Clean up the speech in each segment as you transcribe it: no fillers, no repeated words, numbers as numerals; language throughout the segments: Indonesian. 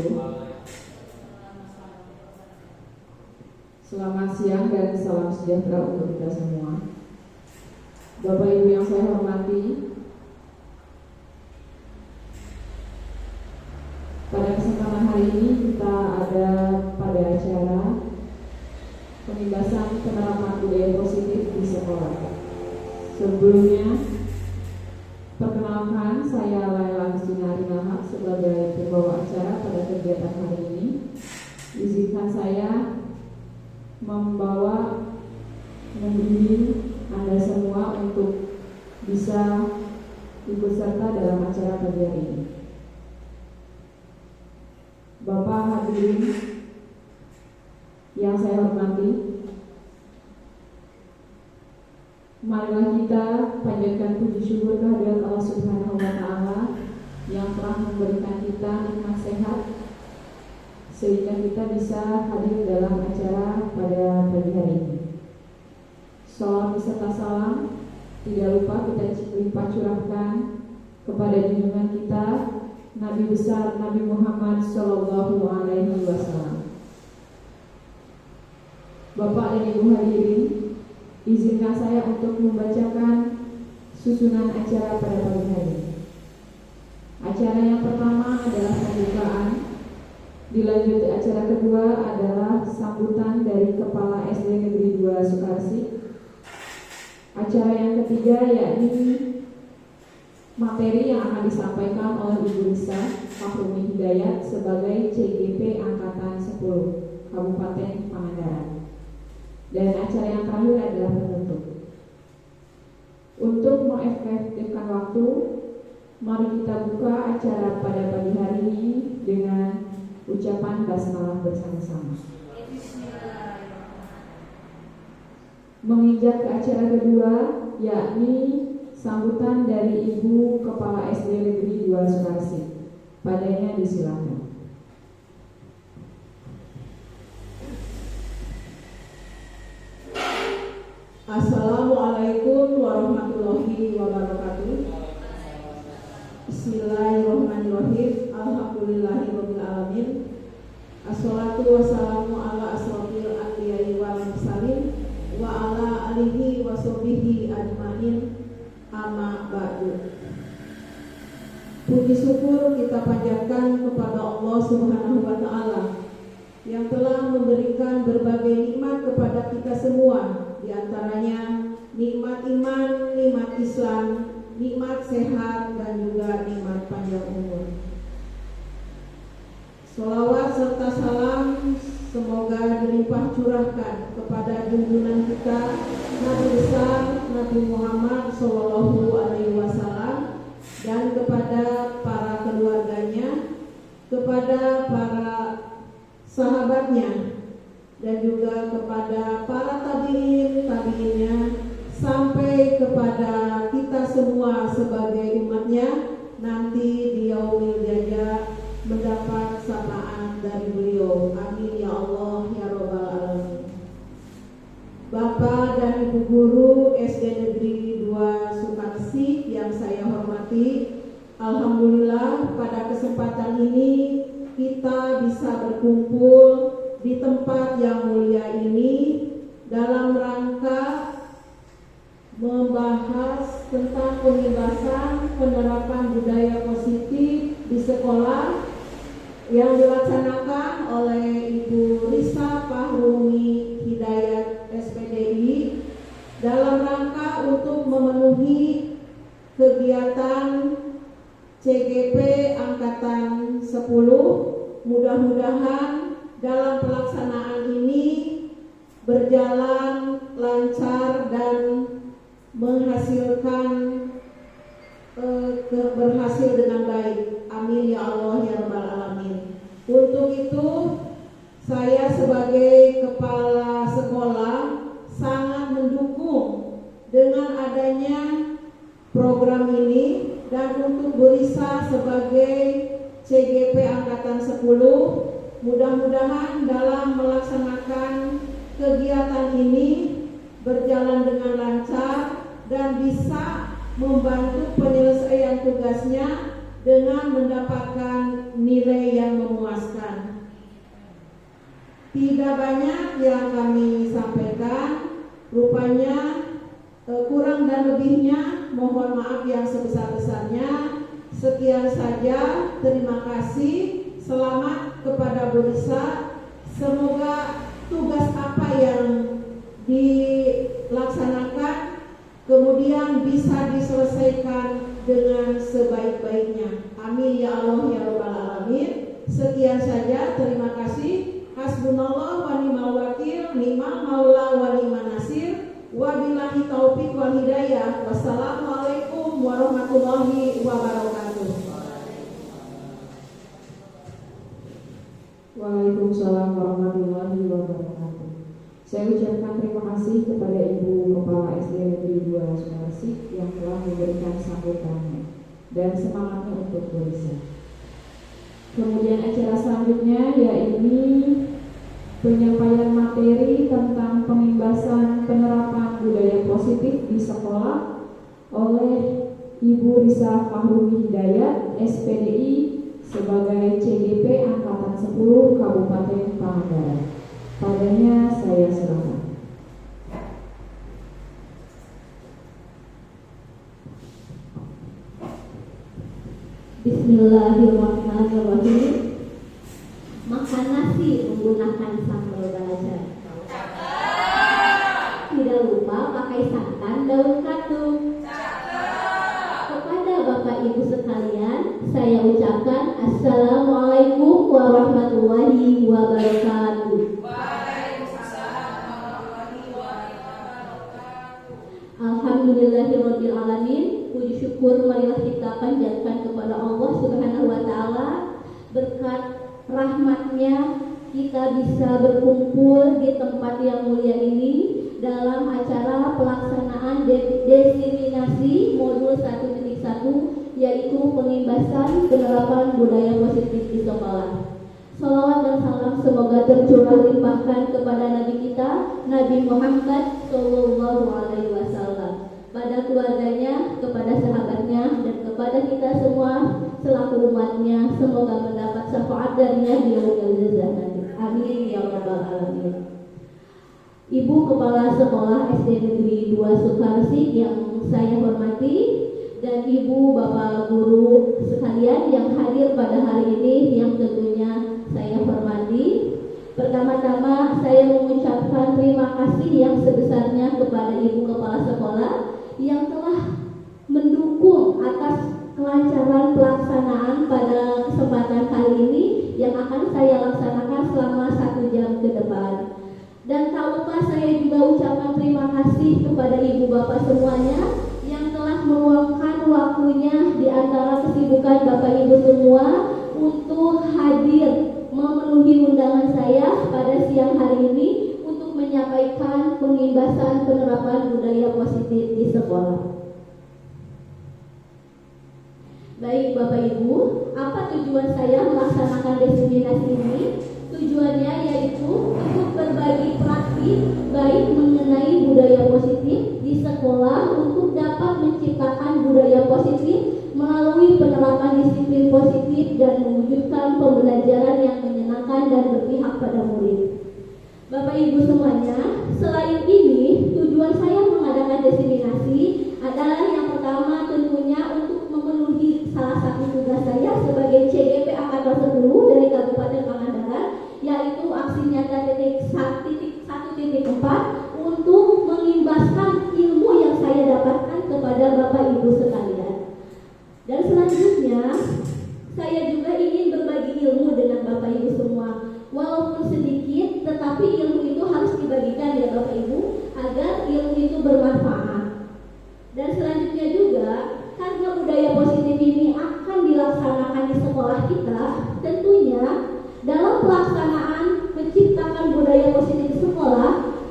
wabarakatuh. Selamat siang dan salam sejahtera untuk kita semua. Bapak Ibu yang saya hormati, pada kesempatan hari ini kita ada pada acara penindasan penerapan budaya positif di sekolah. Sebelumnya, perkenalkan, saya Laila Justina Arinahak sebagai pembawa acara pada kegiatan hari ini. Izinkan saya membimbing Anda semua untuk bisa ikut serta dalam acara pagi hari ini. Bapak hadirin yang saya hormati, marilah kita panjatkan puji syukur kehadirat Allah Subhanahu wa Ta'ala yang telah memberikan kita nikmat sehat sehingga kita bisa hadir dalam acara pada pagi hari ini. Salam beserta salam tidak lupa kita limpah curahkan kepada junjungan kita Nabi besar Nabi Muhammad Sallallahu Alaihi Wasallam. Bapak dan Ibu hadirin, izinkan saya untuk membacakan susunan acara pada pagi hari ini. Acara yang pertama adalah pembukaan, dilanjut acara kedua adalah sambutan dari Kepala SD Negeri 2 Sukarsi. Acara yang ketiga yakni materi yang akan disampaikan oleh Ibu Risa Fahrumi Hidayat sebagai CGP Angkatan 10 Kabupaten Pangandaran. Dan acara yang terakhir adalah penutup. Untuk mengefektifkan waktu, mari kita buka acara pada pagi hari ini dengan ucapan basmalah bersama-sama. Menginjak ke acara kedua, yakni sambutan dari Ibu Kepala SD Negeri 2 Sukarsi. Padanya disilakan. Assalamualaikum warahmatullahi wabarakatuh. Bismillahirrahmanirrahim. Alhamdulillahirabbil alamin. Assalatu wassalamu ala asrofil anbiya'i wal mursalin wa ala alihi wa sahbihi ajmain. Amma ba'du. Puji syukur kita panjatkan kepada Allah Subhanahu wa Ta'ala yang telah memberikan berbagai nikmat kepada kita semua, di antaranya nikmat iman, nikmat Islam, nikmat sehat, dan juga nikmat panjang umur. Sholawat serta salam semoga dilimpah curahkan kepada junjungan kita Nabi besar Nabi Muhammad Sallallahu Alaihi Wasallam dan kepada para keluarganya, kepada para sahabatnya, dan juga kepada para tabi'innya sampai kepada kita semua sebagai umatnya nanti di yaumil jaza mendapat sapaan dari beliau. Amin ya Allah ya Rabbal alamin. Bapak dan Ibu guru SD Negeri 2 Sukarsi yang saya hormati, alhamdulillah pada kesempatan ini kita bisa berkumpul di tempat yang mulia ini dalam rangka membahas tentang pembebasan penerapan budaya positif di sekolah yang dilaksanakan oleh Ibu Risa Fahrumi Hidayat SPDI dalam rangka untuk memenuhi kegiatan CGP Angkatan 10. Mudah-mudahan dalam pelaksanaan ini berjalan lancar dan berhasil dengan baik. Amin ya Allah ya Rabbal alamin. Untuk itu saya sebagai kepala sekolah sangat mendukung dengan adanya program ini, dan untuk Bu Risa sebagai CGP Angkatan 10 mudah-mudahan dalam melaksanakan kegiatan ini berjalan dengan lancar dan bisa membantu penyelesaian tugasnya dengan mendapatkan nilai yang memuaskan. Tidak banyak yang kami sampaikan, rupanya kurang dan lebihnya mohon maaf yang sebesar-besarnya. Sekian saja, terima kasih, selamat kepada Bu Risa. Semoga tugas apa yang dilaksanakan kemudian bisa diselesaikan dengan sebaik-baiknya. Amin ya Allah ya Rabbal Alamin. Sekian saja, terima kasih. Hasbunallah wa ni'mal wakil, ni'mal maula wa ni'man nasir. Wabillahi taufiq wal hidayah. Wassalamualaikum warahmatullahi wabarakatuh. Waalaikumsalam warahmatullahi wabarakatuh. Saya ucapkan terima kasih kepada Ibu Kepala SD Negeri 2 Sumarsik yang telah memberikan sambutannya dan semangatnya untuk berusaha. Kemudian acara selanjutnya yaitu penyampaian materi tentang pengimbasan penerapan budaya positif di sekolah oleh Ibu Risa Fahrumi Hidayat, SPDI sebagai CGP Angkatan 10 Kabupaten Pangandaran. Padanya saya serahkan. Bismillahirrahmanirrahim. Makan nasi menggunakan sambal belajar. Tidak lupa pakai santan daun katung. Kepada Bapak Ibu sekalian, saya ucapkan Assalamualaikum warahmatullahi wabarakatuh. Alhamdulillahirabbil alamin. Puji syukur marilah kita panjatkan kepada Allah Subhanahu wa taala. Berkat rahmatnya kita bisa berkumpul di tempat yang mulia ini dalam acara pelaksanaan desiminasi modul 1.1 yaitu pengimbasan penerapan budaya positif di sekolah. Salawat dan salam semoga tercurah limpahkan kepada Nabi kita Nabi Muhammad Sallallahu Alaihi Wasallam, pada keluarganya, kepada sahabatnya, dan kepada kita semua selaku umatnya. Semoga mendapat syafaat darinya di yaumil jazaa nanti. Amin ya rabbal alamin. Ibu Kepala Sekolah SD Negeri 2 Sukarsik yang saya hormati, dan Ibu Bapak Guru sekalian yang hadir pada hari ini yang tentunya saya hormati. Pertama-tama saya mengucapkan terima kasih yang sebesarnya kepada Ibu Kepala Sekolah yang telah mendukung atas kelancaran pelaksanaan pada kesempatan kali ini yang akan saya laksanakan selama 1 jam ke depan. Dan tak lupa saya juga ucapkan terima kasih kepada Ibu Bapak semuanya yang telah meluangkan waktunya di antara kesibukan Bapak Ibu semua untuk hadir memenuhi undangan saya pada siang hari ini untuk menyampaikan pengimbasan penerapan budaya positif di sekolah. Baik Bapak Ibu, apa tujuan saya melaksanakan desiminasi ini? Tujuannya yaitu untuk berbagi praktik baik mengenai budaya positif di sekolah untuk dapat menciptakan budaya positif melalui penerapan disiplin positif dan mewujudkan pembelajaran yang menyenangkan dan berpihak pada murid. Bapak Ibu semuanya, selain ini tujuan saya mengadakan desiminasi adalah yang pertama tentunya untuk memenuhi salah satu tugas saya sebagai CGP Angkatan 10 dari Kabupaten Pangandaran, yaitu aksi nyata titik 1.4 untuk mengimbaskan ilmu yang saya dapatkan kepada Bapak Ibu sekalian. Dan selanjutnya saya juga ingin berbagi ilmu dengan Bapak Ibu semua, walaupun sedikit, tetapi ilmu itu harus dibagikan ya Bapak Ibu agar ilmu itu bermanfaat. Dan selanjutnya juga karena budaya positif ini akan dilaksanakan di sekolah kita, tentunya dalam pelaksanaan menciptakan budaya positif di sekolah,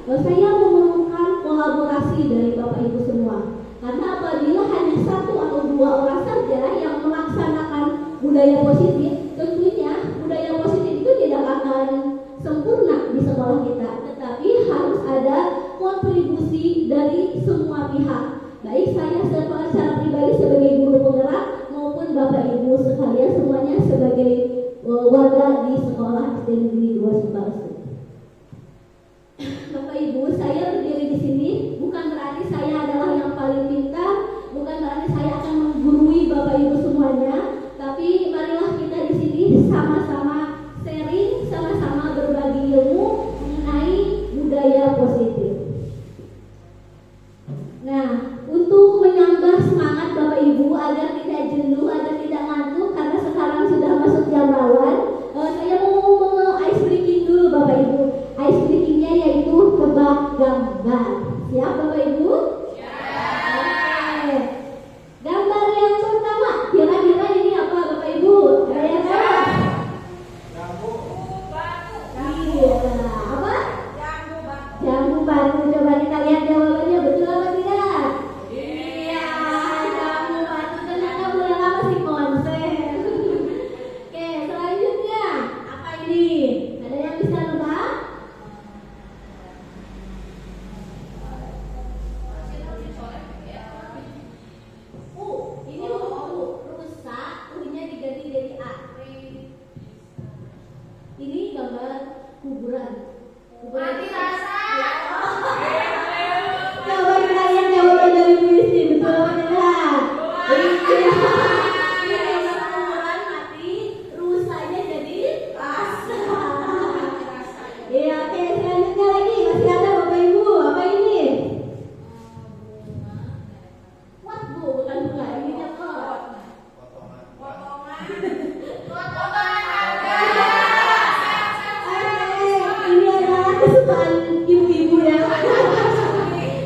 saya memerlukan kolaborasi dari Bapak Ibu semua. Karena apabila hanya 1 atau 2 orang saja yang melaksanakan budaya positif, tentunya budaya positif itu tidak akan sempurna di sekolah kita, tetapi harus ada kontribusi dari semua pihak. baik saya secara pribadi sebagai guru penggerak maupun Bapak Ibu sekalian semuanya sebagai warga di sekolah SD Negeri 2 Sutarsi. Bapak Ibu, saya berdiri di sini bukan berarti saya adalah yang paling pintar, bukan berarti saya akan menggurui Bapak Ibu semuanya, tapi marilah kita di sini sama-sama sharing, sama-sama berbagi ilmu mengenai budaya positif. Nah, untuk menambah semangat Bapak Ibu agar tidak jenuh, agar tidak ngantuk karena sekarang sudah masuk jam rawan, saya mau ice breaking dulu Bapak Ibu. Ice breakingnya yaitu tebak gambar. Siap Bapak Ibu? Siap. Gambar yang pertama, kira-kira ini apa Bapak Ibu? Saya tahu. Jambu batu. Iya, apa? Jambu batu. Coba kita lihat jawabannya betul apa tidak? Iya, jambu batu. Ternyata udah lama sih konsen. Oke, selanjutnya apa ini? Ada yang bisa nebak? Ini rusak, U-nya diganti jadi A. Ini gambar kuburan. Mati rasa. Coba kita lihat jawaban dari puisi, betul apa tidak? Iya. Ini gambar kuburan mati, rusaknya jadi rasa. Iya, oke, selanjutnya lagi masih ada Bapak Ibu. Apa ini? What bu? Bukan bunga, ini apa? Ini adalah kesukaan ibu-ibu ya.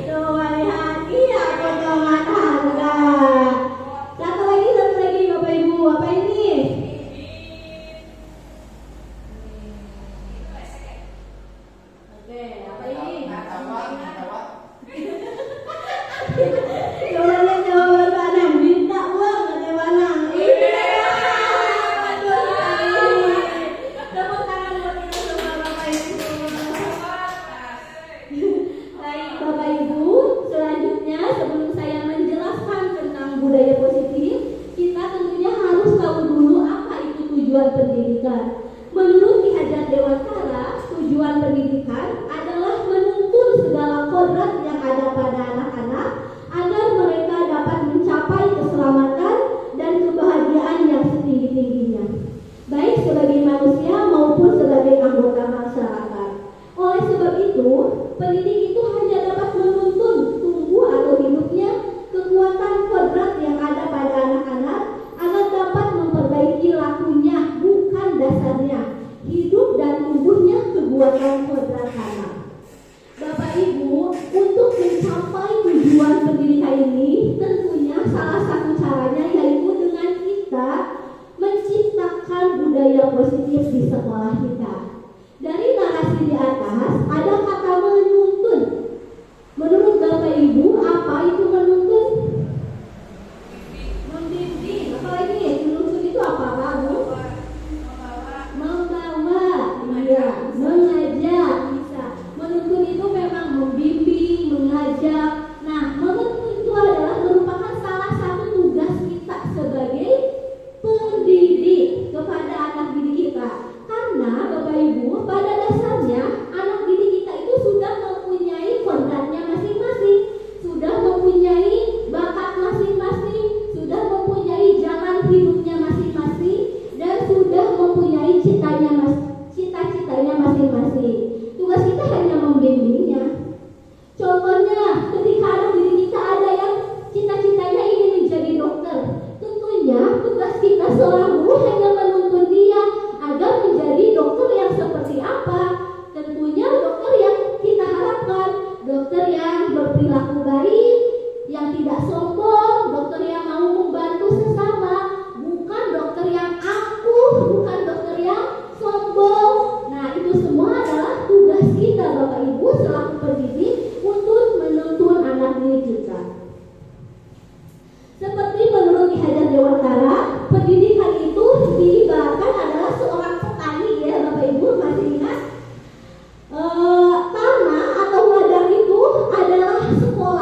Coba lihat, iya potongan harga. Satu lagi Bapak Ibu, apa ini? Oke, apa ini? Coba lihat jawaban Pak Anam, minta uang kata Pak Anam. Iya, betul sekali. Tepuk tangan buat kita semua Bapak Ibu. Baik Bapak Ibu, selanjutnya sebelum saya menjelaskan tentang budaya positif, kita tentunya harus tahu dulu apa itu tujuan pendidikan. Menurut Ki Hajar Dewantara, tujuan pendidikan adalah menuntun segala kodrat yang ada pada anak-anak agar mereka dapat mencapai keselamatan dan kebahagiaan yang setinggi-tingginya, baik sebagai manusia maupun sebagai anggota masyarakat. Oleh sebab itu, pendidik itu hanya dapat menuntun tumbuh atau hidupnya kekuatan kodrat yang ada pada anak-anak agar dapat memperbaiki lakunya, bukan dasarnya, hidup dan tumbuhnya kekuatan kodrat anak. Bapak Ibu, untuk mencapai tujuan pendidikan ini, tentunya salah satu caranya yaitu dengan kita menciptakan budaya positif di sekolah kita. Dari narasi di atas, ada kata menuntun. Menurut Bapak Ibu, apa itu menuntun? Membimbing. Apalagi ya, menuntun itu apa Pak Bu? Membawa, iya, mengajak, bisa. Menuntun itu memang membimbing, mengajak. Nah, menuntun itu adalah merupakan salah satu tugas kita sebagai pendidik kepada anak didik kita. Karena Bapak Ibu, pada dasarnya anak didik kita itu sudah mempunyai kodratnya masing-masing, sudah mempunyai bakat masing-masing, sudah mempunyai jalan hidupnya masing-masing, dan sudah mempunyai cita-citanya masing-masing. Tugas kita hanya membimbingnya. Contohnya, ketika anak didik kita ada yang cita-citanya ingin menjadi dokter, tentunya tugas kita seorang guru hanya menuntun dia agar menjadi dokter yang seperti apa. Tentunya dokter yang kita harapkan, dokter yang berperilaku baik, yang tidak sombong, dokter yang mau membantu sesama, bukan dokter yang angkuh, bukan dokter yang sombong. Nah, itu semua adalah tugas kita Bapak Ibu selaku pendidik untuk menuntun anak didik kita. Seperti menurut Ki Hajar Dewantara, pendidikan itu diibaratkan adalah seorang petani ya Bapak Ibu, masih ingat? Tanah atau ladang itu adalah sekolah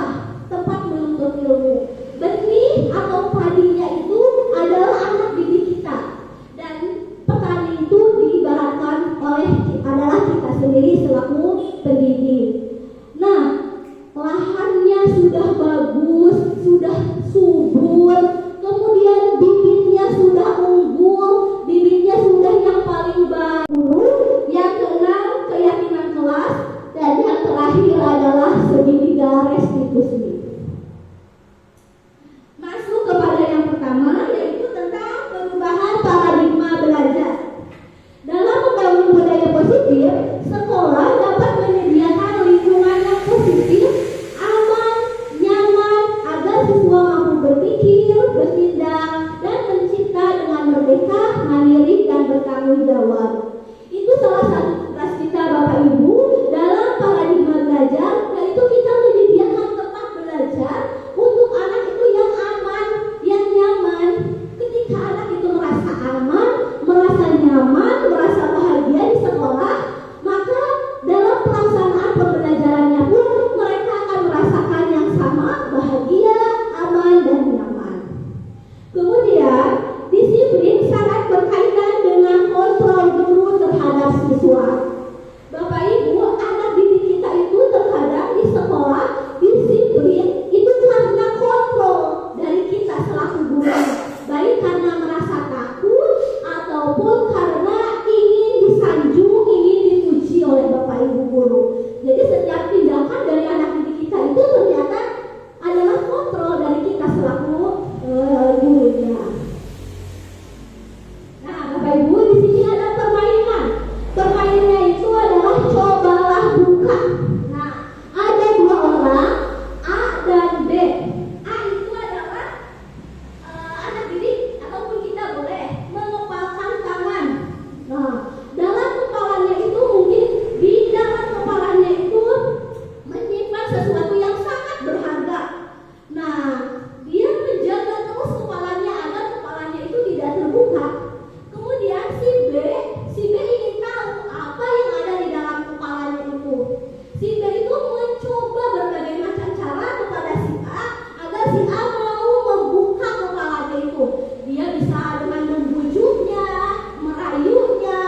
terakhir adalah segitiga restitusi. Masuk kepada yang pertama, yaitu tentang perubahan paradigma belajar. Dalam membangun budaya positif, sekolah dapat menyediakan lingkungan yang positif, aman, nyaman, agar siswa mampu berpikir, bertindak, dan mencipta dengan merdeka, mandiri, dan bertanggung jawab. Itu salah satu tugas kita Bapak Ibu dalam paradigma belajar, yaitu kita menyediakan tempat belajar untuk anak itu yang aman, yang nyaman. Ketika anak itu merasa aman, merasa nyaman, merasa bahagia di sekolah, maka dalam pelaksanaan pembelajarannya pun mereka akan merasakan yang sama, bahagia, aman, dan nyaman. Kemudian, disiplin sangat berkaitan dengan kontrol guru terhadap siswa. Bapak Ibu, anak didik kita itu terkadang di sekolah disiplin itu karena kontrol dari kita selaku guru, baik karena merasa takut ataupun karena ingin disanjung, ingin dipuji oleh Bapak Ibu guru. Jadi setiap tindakan dari anak didik kita itu ternyata adalah kontrol dari kita selaku gurunya. Nah, Bapak Ibu, di sini ada permainan. Permainannya itu adalah cobalah buka. Nah, ada dua orang, A dan B. A itu adalah anak didik ataupun kita boleh mengepalkan tangan. Nah, dalam kepalannya itu mungkin di dalam kepalanya itu menyimpan sesuatu yang sangat berharga. Nah, dia menjaga terus kepalanya agar kepalanya itu tidak terbuka. Kemudian si B ingin tahu apa yang ada di dalam kepalanya itu. Si B itu mencoba berbagai macam cara kepada si A agar si A mau membuka kepalanya itu. Dia bisa dengan membujuknya, merayunya,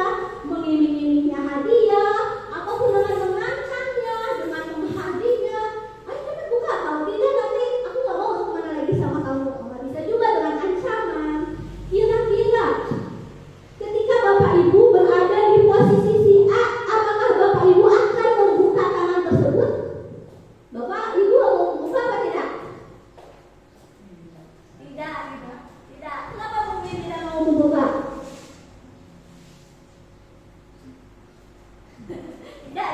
mengiming-imingnya hadiah, ataupun dengan mengancamnya, dengan menghadiahnya. Ayo cepat buka, kalau tidak nanti aku gak mau kemana lagi sama kamu. Bisa juga dengan ancaman. Kira-kira ketika Bapak Ibu berada di posisi si A, apakah Bapak Ibu akan membuka tangan tersebut? Bapak Ibu mau membuka apa tidak? Tidak. Kenapa mungkin tidak mau membuka? Tidak,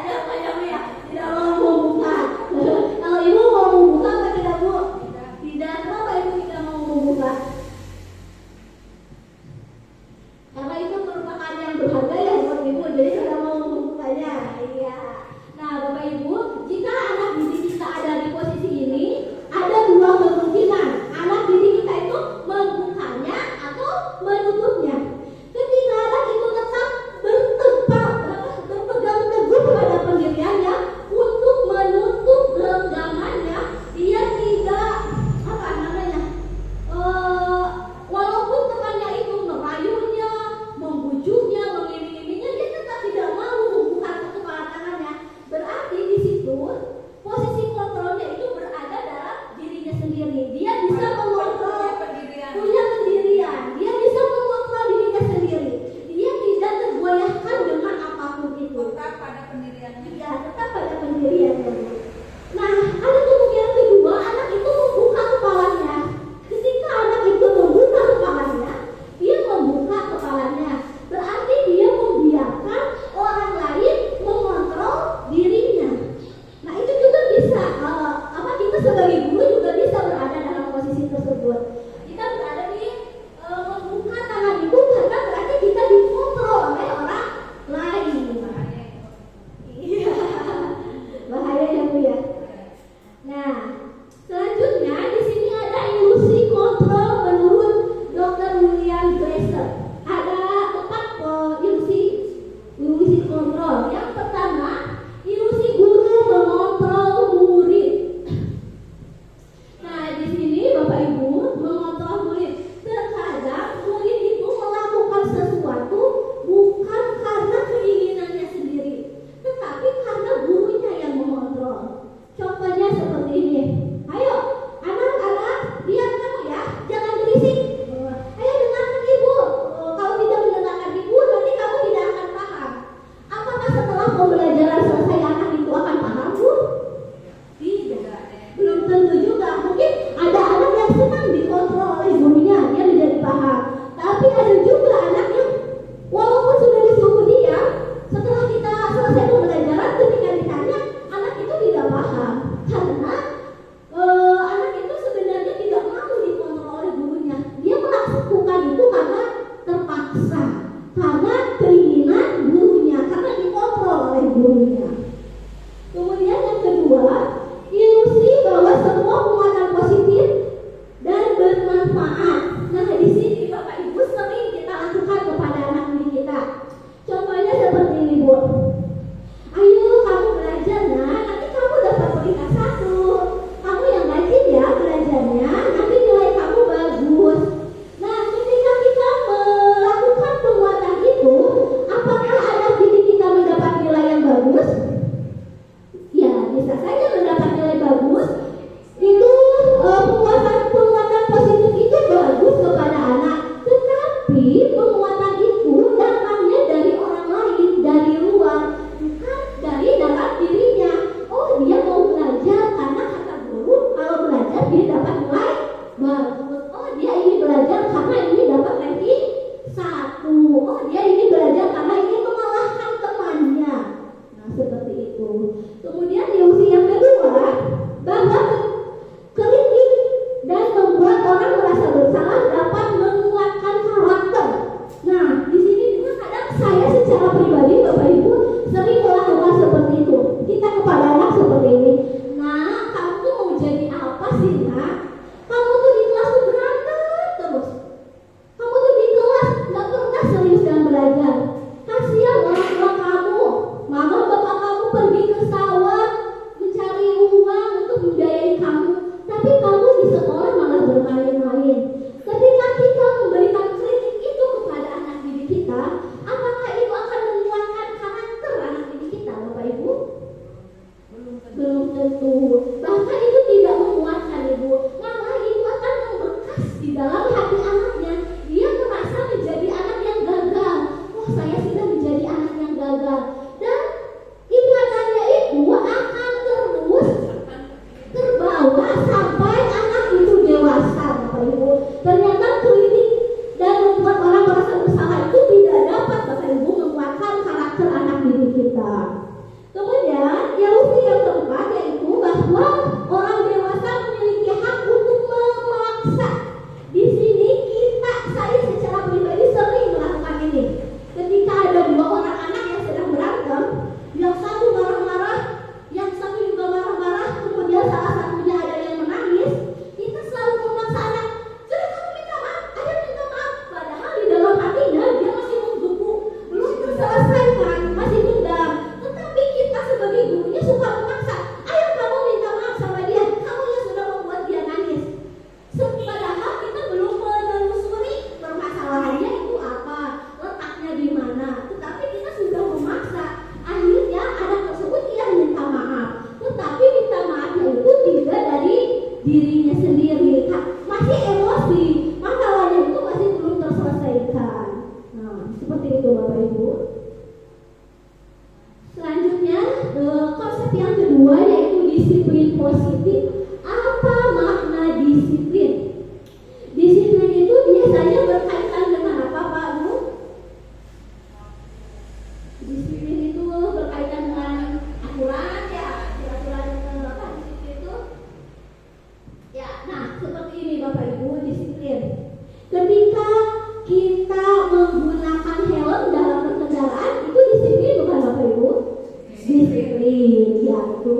ya. Tidak mau membuka. Kalau Ibu mau membuka apa tidak, Bu? Tidak. Kenapa Ibu tidak mau membuka? Karena itu merupakan yang berharga ya buat Ibu, jadi tidak mau membukanya. Iya. Nah, Bapak Ibu, jika anak didik kita ada bisa saja mendapat nilai bagus. Itu penguatan positif itu bagus kepada anak, tetapi penguatan itu datangnya dari orang lain, dari luar, bukan dari dalam dirinya. Oh, dia mau belajar karena kata guru kalau belajar dia dapat nilai bagus. Oh, dia ini belajar karena ini dapat ranking 1. Oh, dia ini belajar karena ini mengalahkan temannya. Nah, seperti itu. Kemudian di usia yang kedua, bahwa kritik dan membuat orang merasa bersalah dapat menguatkan karakter. Nah, di sini juga kadang saya secara pribadi, Bapak Ibu, sering melakukan seperti itu. Kita kepada anak seperti ini. Nah, kamu tuh mau jadi apa sih, nak? Kamu tuh di kelas tuh berantem terus. Kamu tuh di kelas nggak pernah serius dalam belajar. Kasihan orang tua kamu, mama bapak kamu pergi ke sawah mencari uang untuk membiayai kamu, tapi kamu di sekolah malah bermain-main. Ketika kita memberikan kritik itu kepada anak didik kita, apakah itu akan menguatkan karakter anak didik kita, Bapak Ibu? Belum tentu. Bahkan itu tidak menguatkan, Ibu. Malah itu akan membekas di dalam hati anaknya. Dia merasa menjadi anak yang gagal. Oh, saya sudah menjadi anak yang gagal. Dan ingatannya itu akan terus terbawa sampai anak itu dewasa, Bapak Ibu. Ternyata kritik dan membuat orang merasa bersalah itu tidak dapat, Bapak Ibu, menguatkan karakter anak didik kita. Kemudian yang usia yang keempat yaitu bahwa orang dewasa memiliki hak untuk memaksa. Di sini saya secara pribadi sering melakukan ini. Ketika ada 2 orang anak yang sedang berantem, yang satu marah-marah, yang satu juga marah-marah, kemudian salah satunya ada yang menangis, kita selalu memaksa anak, sudah kamu minta maaf, ayo minta maaf. Padahal di dalam hatinya dia masih menggebu, belum terselesaikan, masih dendam. Tetapi kita sebagai gurunya suka memaksa, ayo kamu minta maaf sama dia, kamu yang sudah membuat dia nangis. Padahal kita belum menelusuri permasalahannya itu apa, letaknya di mana. Tetapi kita sudah memaksa. Akhirnya anak tersebut yang minta maaf, tetapi minta maafnya itu tidak dari dirinya sendiri, masih emosi, masalahnya itu masih belum terselesaikan. Nah, seperti itu Bapak Ibu. Selanjutnya konsep yang kedua yaitu disiplin positif. Apa makna disiplin? Disiplin itu biasanya berkaitan dengan apa, Pak Bu? Disiplin itu berkaitan dengan aturan, ya. Aturan apa disiplin itu? Ya, nah seperti ini Bapak Ibu, disiplin. Ketika kita menggunakan helm dalam berkendaraan, itu disiplin bukan Bapak Ibu? Disiplin, ya itu.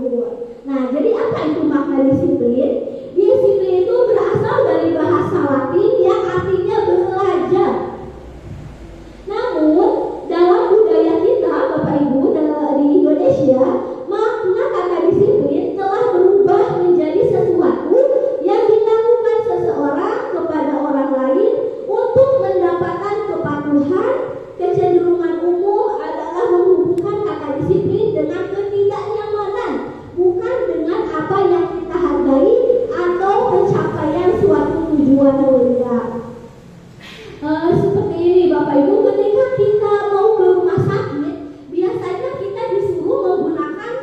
Nah, jadi apa itu makna disiplin? Disiplin itu berasal dari bahasa Latin yang artinya belajar. Namun, dalam budaya kita, Bapak Ibu, di Indonesia, makna kata disiplin telah berubah menjadi sesuatu yang dilakukan seseorang kepada orang lain untuk mendapatkan kepatuhan. Kecenderungan umum adalah menghubungkan kata disiplin dengan ketidaknyamanan, bukan dengan apa yang kita hargai atau pencapaian suatu tujuan mulia. Seperti ini Bapak Ibu, ketika kita mau ke rumah sakit, biasanya kita disuruh menggunakan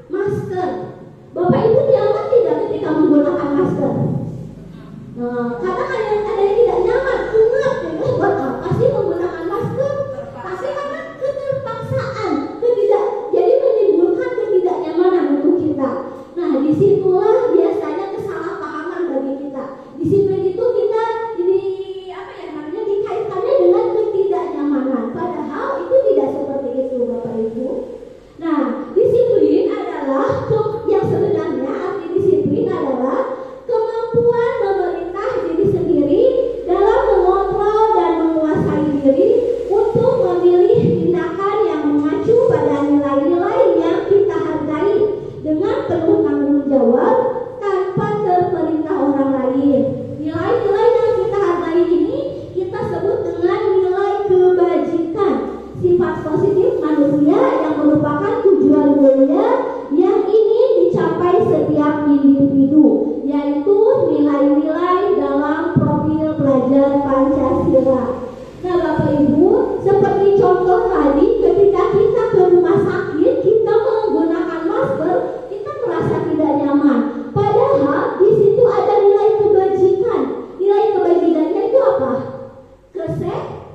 masker. Bapak Ibu nyaman tidak ketika menggunakan masker? Kadang ada yang tidak nyaman, ingat ya, buat apa sih menggunakan masker? Tapi karena keterpaksaan, jadi menimbulkan ketidaknyamanan untuk kita. Nah, disitulah biasanya kesalahpahaman bagi kita. Disiplin itu kita dikaitkannya dengan ketidaknyamanan. Padahal itu tidak seperti itu, Bapak Ibu. Nah, disiplin adalah yang sebenarnya arti disiplin adalah kemampuan memerintah diri sendiri dalam mengontrol dan menguasai diri untuk memilih tindakan yang mengacu pada nilai-nilai yang kita hargai dengan penuh tanggung jawab nilai-nilai dalam profil pelajar Pancasila. Nah Bapak Ibu, seperti contoh tadi ketika kita ke rumah sakit, kita menggunakan masker, kita merasa tidak nyaman. Padahal di situ ada nilai kebajikan. Nilai kebajikannya itu apa?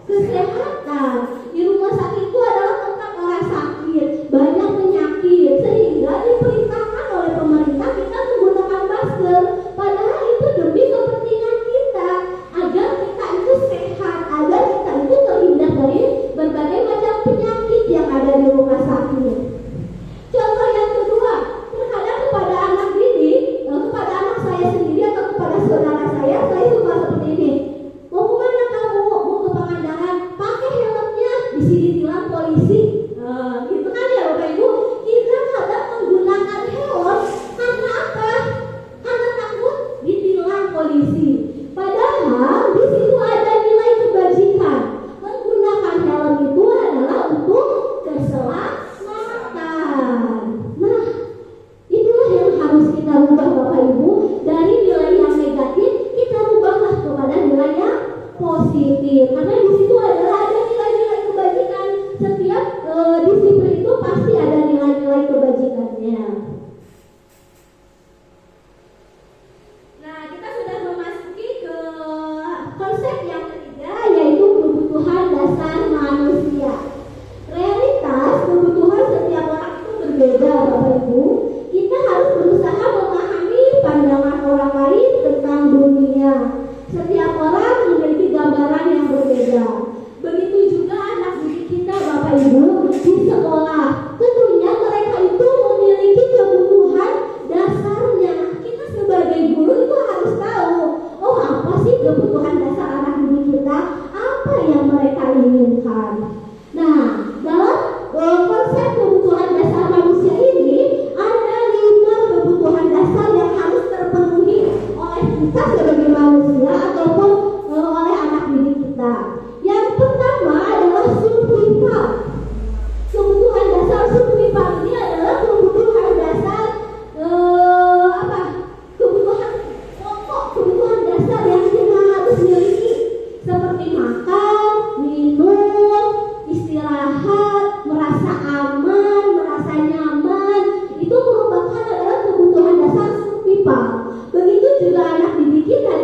Kesehatan. Di rumah sakit itu adalah tempat orang sakit, banyak penyakit, sehingga diperintahkan oleh pemerintah kita menggunakan masker. Padahal itu demi kepentingan kita, agar kita itu sehat, agar kita itu terhindar dari berbagai macam penyakit yang ada di rumah sakit. Contoh yang kedua, terkadang kepada anak didik, kepada anak saya sendiri atau kepada saudara saya suka seperti ini. Mau kemana kamu? Mau ke Pangandaran? Pakai helmnya, di sini tilang polisi. Gitu kan ya Bapak Ibu? Kita kadang menggunakan helm karena apa? Karena takut ditilang polisi. Padahal di situ ada nilai kebajikan. Menggunakan helm itu adalah untuk keselamatan. Nah, itulah yang harus kita rubah Bapak Ibu. Dari nilai yang negatif kita rubahlah kepada nilai yang positif. Karena di situ adalah ada nilai-nilai kebajikan. Setiap disiplin itu pasti ada nilai-nilai kebajikannya. Nah, kita sudah memasuki ke konsep yang ketiga, yaitu kebutuhan dasar manusia. Realitas kebutuhan setiap orang itu berbeda Bapak Ibu. Kita harus berusaha memahami pandangan orang lain tentang dunia. Setiap orang memiliki gambaran yang berbeda. Begitu juga anak didik kita Bapak Ibu di sekolah. Tentunya mereka itu memiliki kebutuhan dasarnya. Kita sebagai guru itu harus tahu, oh apa sih kebutuhan dasar anak didik kita, apa yang mereka inginkan. Nah, dalam konsep kebutuhan dasar manusia ini ada 5 kebutuhan dasar yang harus terpenuhi oleh kita sebagai manusia ataupun oleh anak didik kita. Yang pertama adalah survival. Kebutuhan dasar survival ini adalah kebutuhan dasar kebutuhan pokok, kebutuhan dasar yang kita harus miliki, seperti makan, minum, istirahat, merasa aman, merasa nyaman. Itu merupakan adalah kebutuhan dasar survival. Begitu juga anak didik kita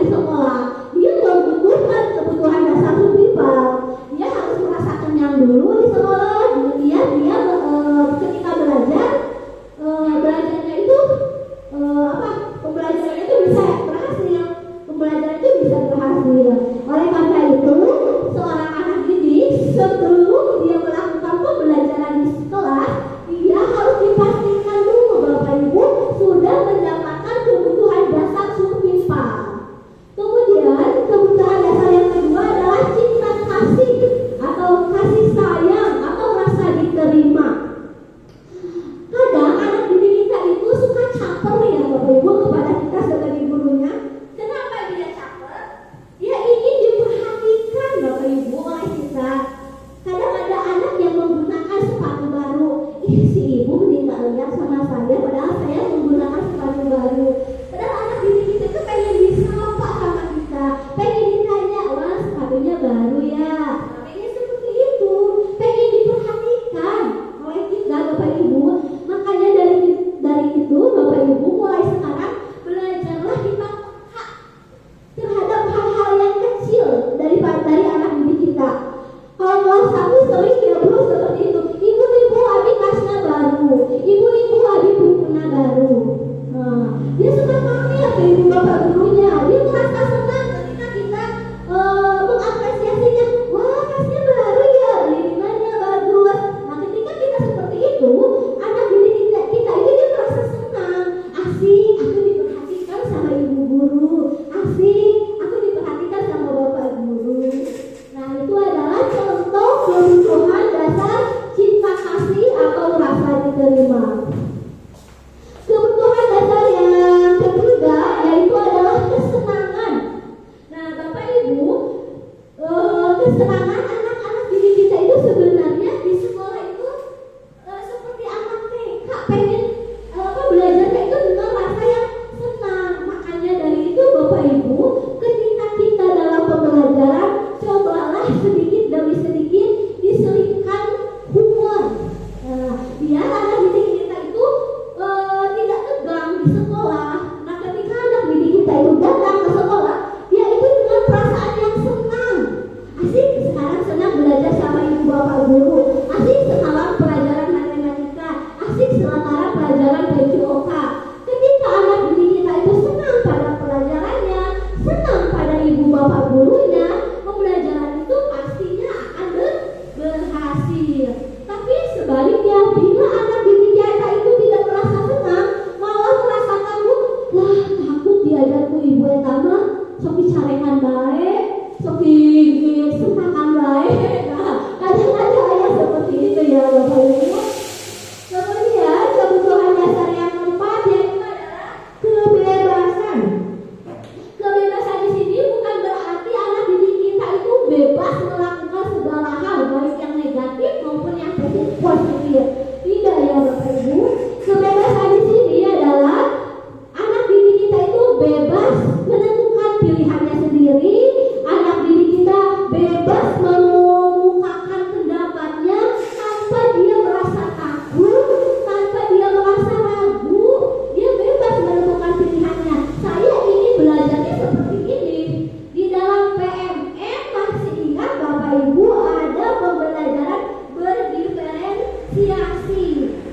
di sekolah. Nah, ketika anak didik kita itu datang ke sekolah, dia itu dengan perasaan yang senang. Asik sekarang senang belajar sama ibu bapak guru. Asik sekarang pelajaran matematika. Asik sekarang pelajaran PJOK. Ketika anak didik kita itu senang pada pelajarannya, senang pada ibu bapak gurunya, pembelajaran itu pastinya akan berhasil. Tapi sebaliknya, bila anak didik kita itu tidak merasa senang, malah merasa takut, lah takut diajarku ibu etama, sok dicarekan baik, sok disentakan baik. Nah, kadang-kadang ayah seperti itu ya Bapak Ibu. Kemudian kebutuhan dasar yang keempat yaitu adalah kebebasan. Kebebasan di sini bukan berarti anak didik kita itu bebas melakukan segala hal, baik yang negatif maupun yang positif. Tidak ya Bapak Ibu. Kebebasan di sini adalah anak didik kita itu bebas menentukan pilihannya sendiri. Anak didik kita bebas mengemukakan pendapatnya tanpa dia merasa takut, tanpa dia merasa ragu. Dia bebas menentukan pilihannya. Saya ingin belajarnya seperti ini. Di dalam PMN masih ingat Bapak Ibu ada pembelajaran berdiferensiasi.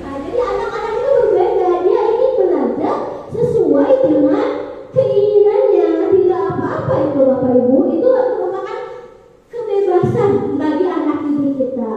Nah, jadi anak-anak itu berbeda. Dia ingin belajar sesuai dengan keinginannya. Tidak apa-apa itu Bapak Ibu. Itu merupakan kebebasan bagi anak didik kita.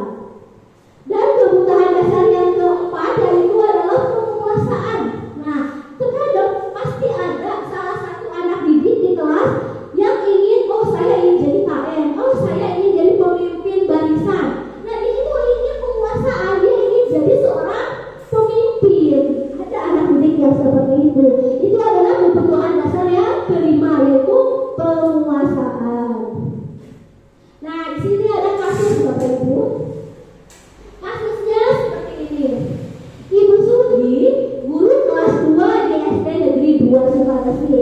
Dan kebutuhan dasar yang keempat yaitu adalah penguasaan. Nah, terkadang pasti ada salah satu anak didik di kelas yang ingin, oh saya ingin jadi KM, oh saya ingin jadi pemimpin barisan. Nah, dia itu ingin penguasaan, dia ingin jadi seorang pemimpin. Ada anak didik yang seperti itu. Itu adalah kebutuhan dasar yang kelima yaitu penguasaan. Nah, di sini ada kasus Bapak Ibu. Kasusnya seperti ini. Ibu Sudi, guru kelas 2 di SD Negeri 2 Sukabumi,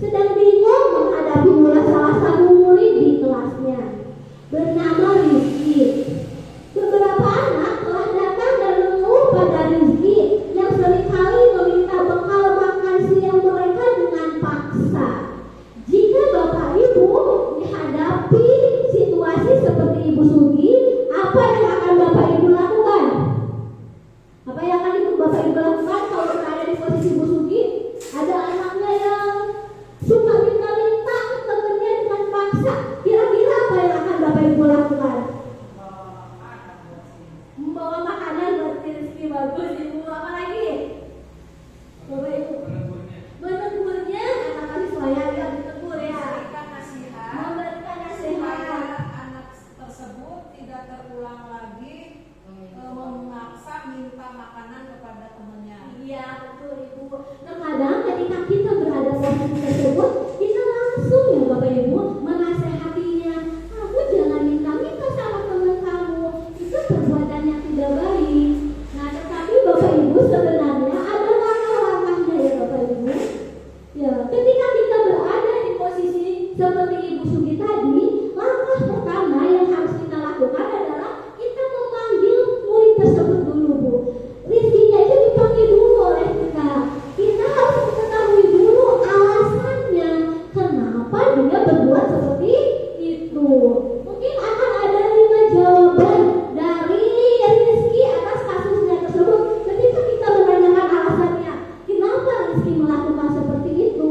sedang bingung menghadapi ulah salah satu murid di kelasnya bernama Rizky. Beberapa anak telah datang dan mengeluh pada Rizky yang seringkali meminta bekal makan siang mereka dengan paksa. Jika Bapak Ibu dihadapi situasi seperti Ibu Sugi, apa yang akan Bapak Ibu lakukan? Apa yang akan Bapak Ibu lakukan kalau berada di posisi Ibu Sugi? Ada anaknya yang suka minta-minta ke temannya dengan paksa. Kira-kira apa yang akan Bapak Ibu lakukan? Membawa makanan buat Rizky. Bagus Ibu. Apa lagi? Bapak Ibu menegurnya, anak-anak saya yang ditegur ya. Memberikan nasihat anak tersebut tidak terulang lagi memaksa minta makanan kepada temannya. Iya betul Ibu. Terkadang ketika kita berada di posisi tersebut, kita langsung ya Bapak Ibu menasehatinya. Kamu jangan minta-minta sama teman kamu. Itu perbuatan yang tidak baik. Nah, tetapi Bapak Ibu sebenarnya ada langkah-langkahnya ya Bapak Ibu. Ya, ketika kita berada di posisi seperti Ibu Sugi tadi, langkah pertama yang harus kita lakukan adalah kita memanggil murid tersebut dulu Bu. Rizkinya itu dipanggil dulu oleh kita. Kita harus mengetahui dulu alasannya kenapa dia berbuat seperti itu. Mungkin akan ada 5 jawaban dari Rizky atas kasusnya tersebut. Ketika kita menanyakan alasannya, kenapa Rizky melakukan seperti itu?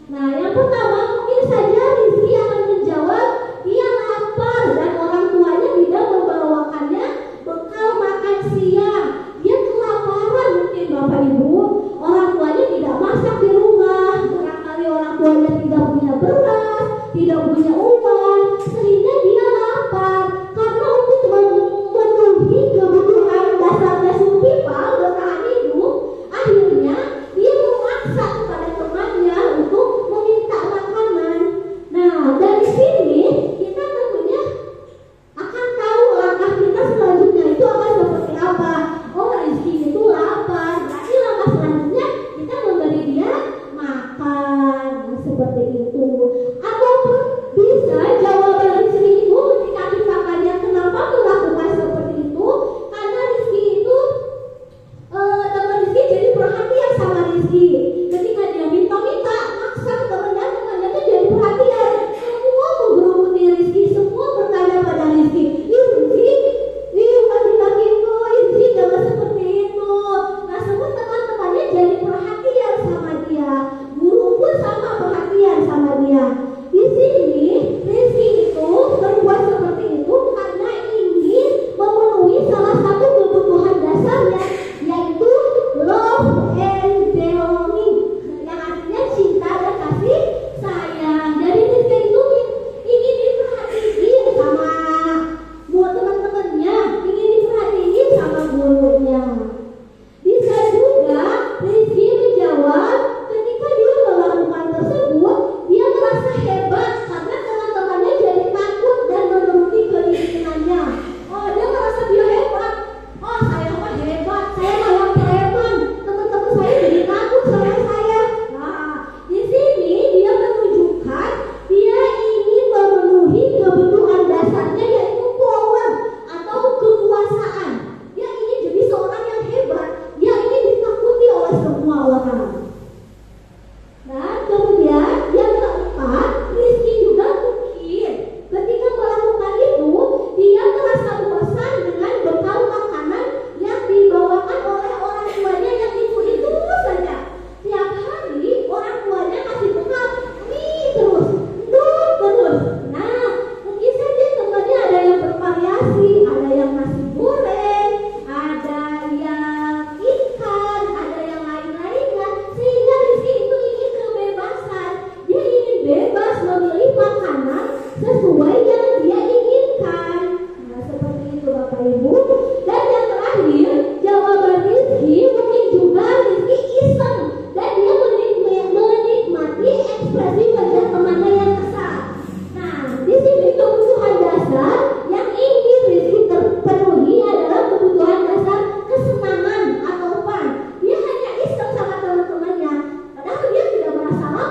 Nah, yang pertama mungkin saja Rizky akan menjawab dia lapar dan orang tuanya tidak membawakannya bekal makan siang. Dia kelaparan mungkin Bapak Ibu. Orang tuanya tidak masak di rumah. Barangkali orang tuanya tidak punya beras, tidak punya uang, sehingga dia lapar. Karena untuk memenuhi kebutuhan dasarnya survival bertahan hidup, akhirnya dia memaksa kepada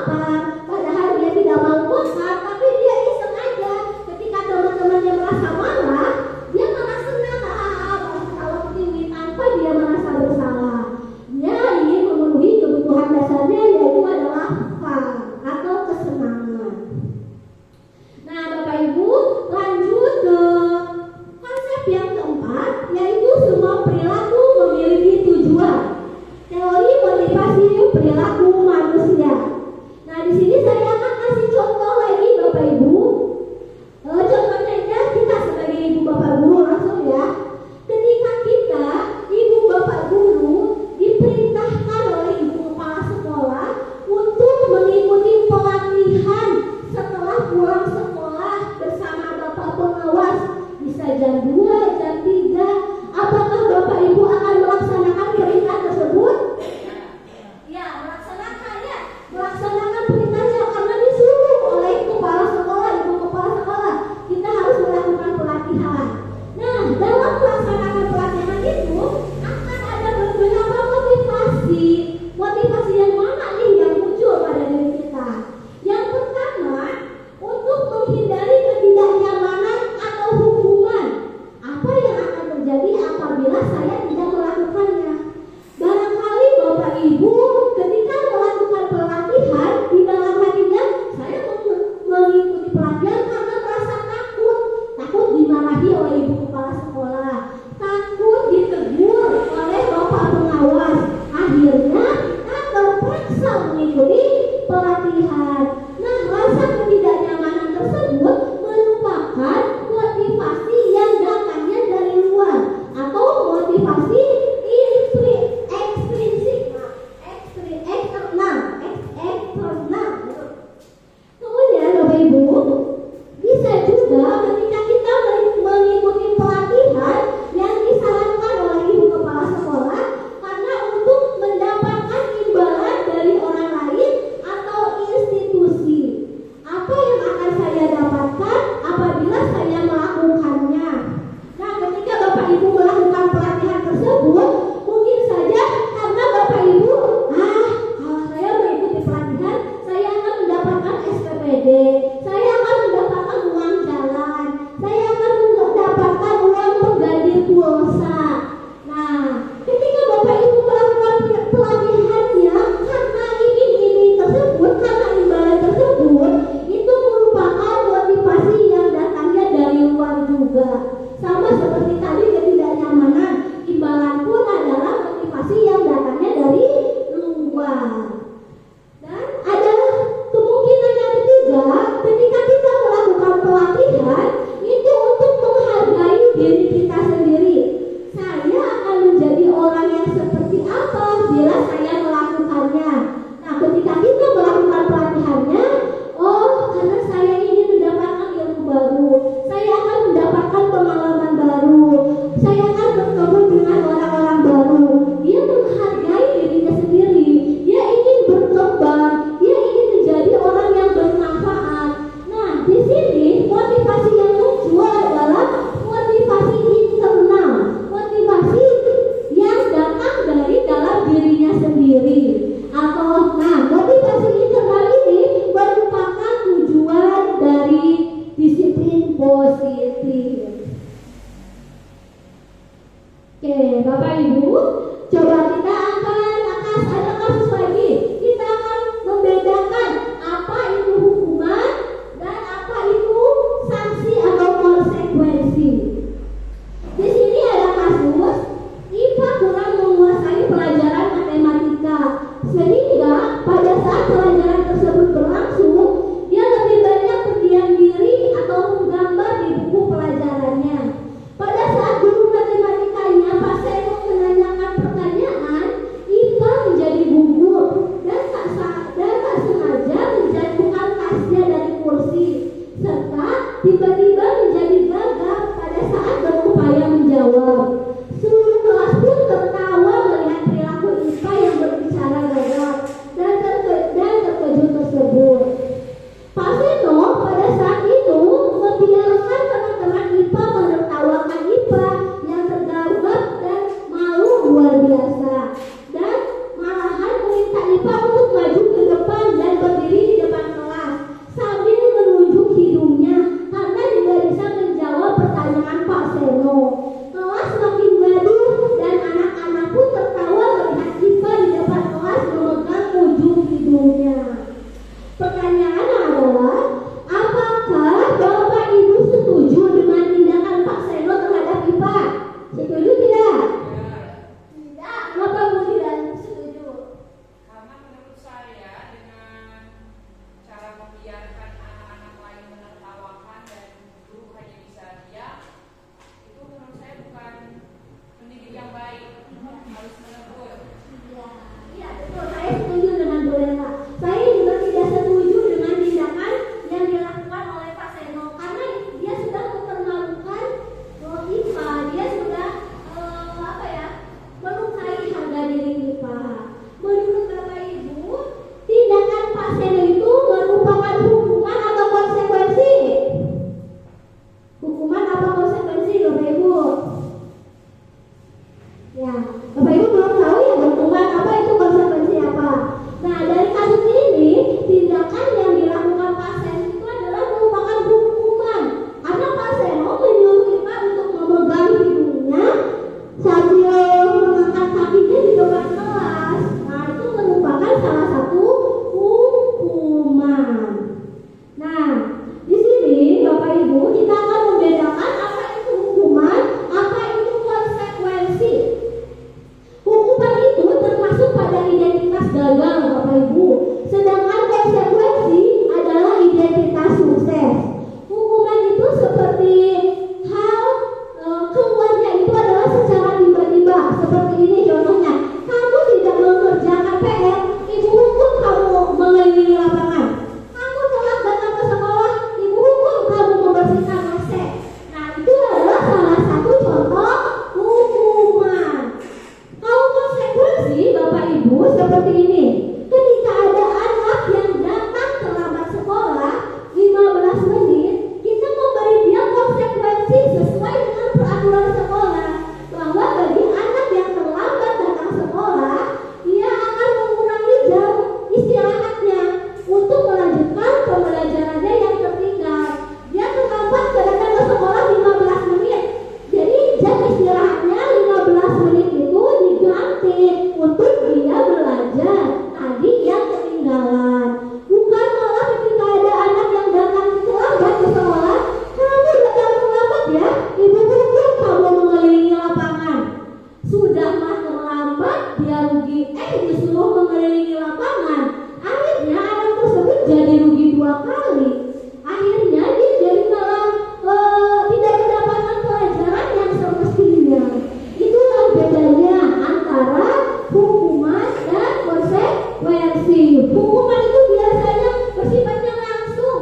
lapar, padahal dia tidak mau makan, tapi dia iseng aja. Ketika teman-temannya merasa marah, dia malah senang, kalau begini tanpa dia merasa bersalah. Dia ingin memenuhi kebutuhan dasarnya, yaitu adalah lapar atau kesenangan. Nah, Bapak Ibu, lanjut ke konsep yang keempat, yaitu semua perilaku memiliki tujuan. Teori motivasi perilaku manusia. Nah, di sini saya akan kasih contoh lagi, Bapak Ibu. Contohnya aja kita sebagai ibu bapak guru langsung ya. Ketika kita ibu bapak guru diperintahkan oleh ibu kepala sekolah untuk mengikuti pelatihan setelah pulang sekolah bersama bapak pengawas, bisa jam 2, jam 3, apakah Bapak Ibu akan melaksanakan perintah tersebut? Ya, melaksanakan perintahnya karena disuruh oleh kepala sekolah, ibu kepala sekolah. Kita harus melakukan pelatihan. Nah, dalam melaksanakan pelatihan itu akan ada beberapa motivasi. Motivasi yang mana nih yang muncul pada diri kita? Yang pertama, untuk menghindari ketidaknyamanan atau hukuman. Apa yang akan terjadi apabila saya tidak melakukannya? Barangkali Bapak Ibu ketika melakukan pelatihan di dalam hatinya, saya mengikuti pelatihan karena merasa takut dimarahi oleh ibu kepala sekolah, takut ditegur oleh bapak pengawas. Akhirnya kita terpaksa mengikuti pelatihan. Nah, rasa ketidaknyamanan tersebut merupakan motivasi yang datangnya dari luar atau motivasi eksternal. Kemudian Bapak Ibu, bisa juga ketika kita mengikuti pelatihan yang disarankan oleh ibu kepala sekolah karena untuk mendapatkan imbalan dari orang lain jadi rugi 2 kali. Akhirnya dia jadi malah tidak mendapatkan pelajaran yang semestinya. Itulah bedanya antara hukuman dan konsekuensi. Hukuman itu biasanya bersifatnya langsung,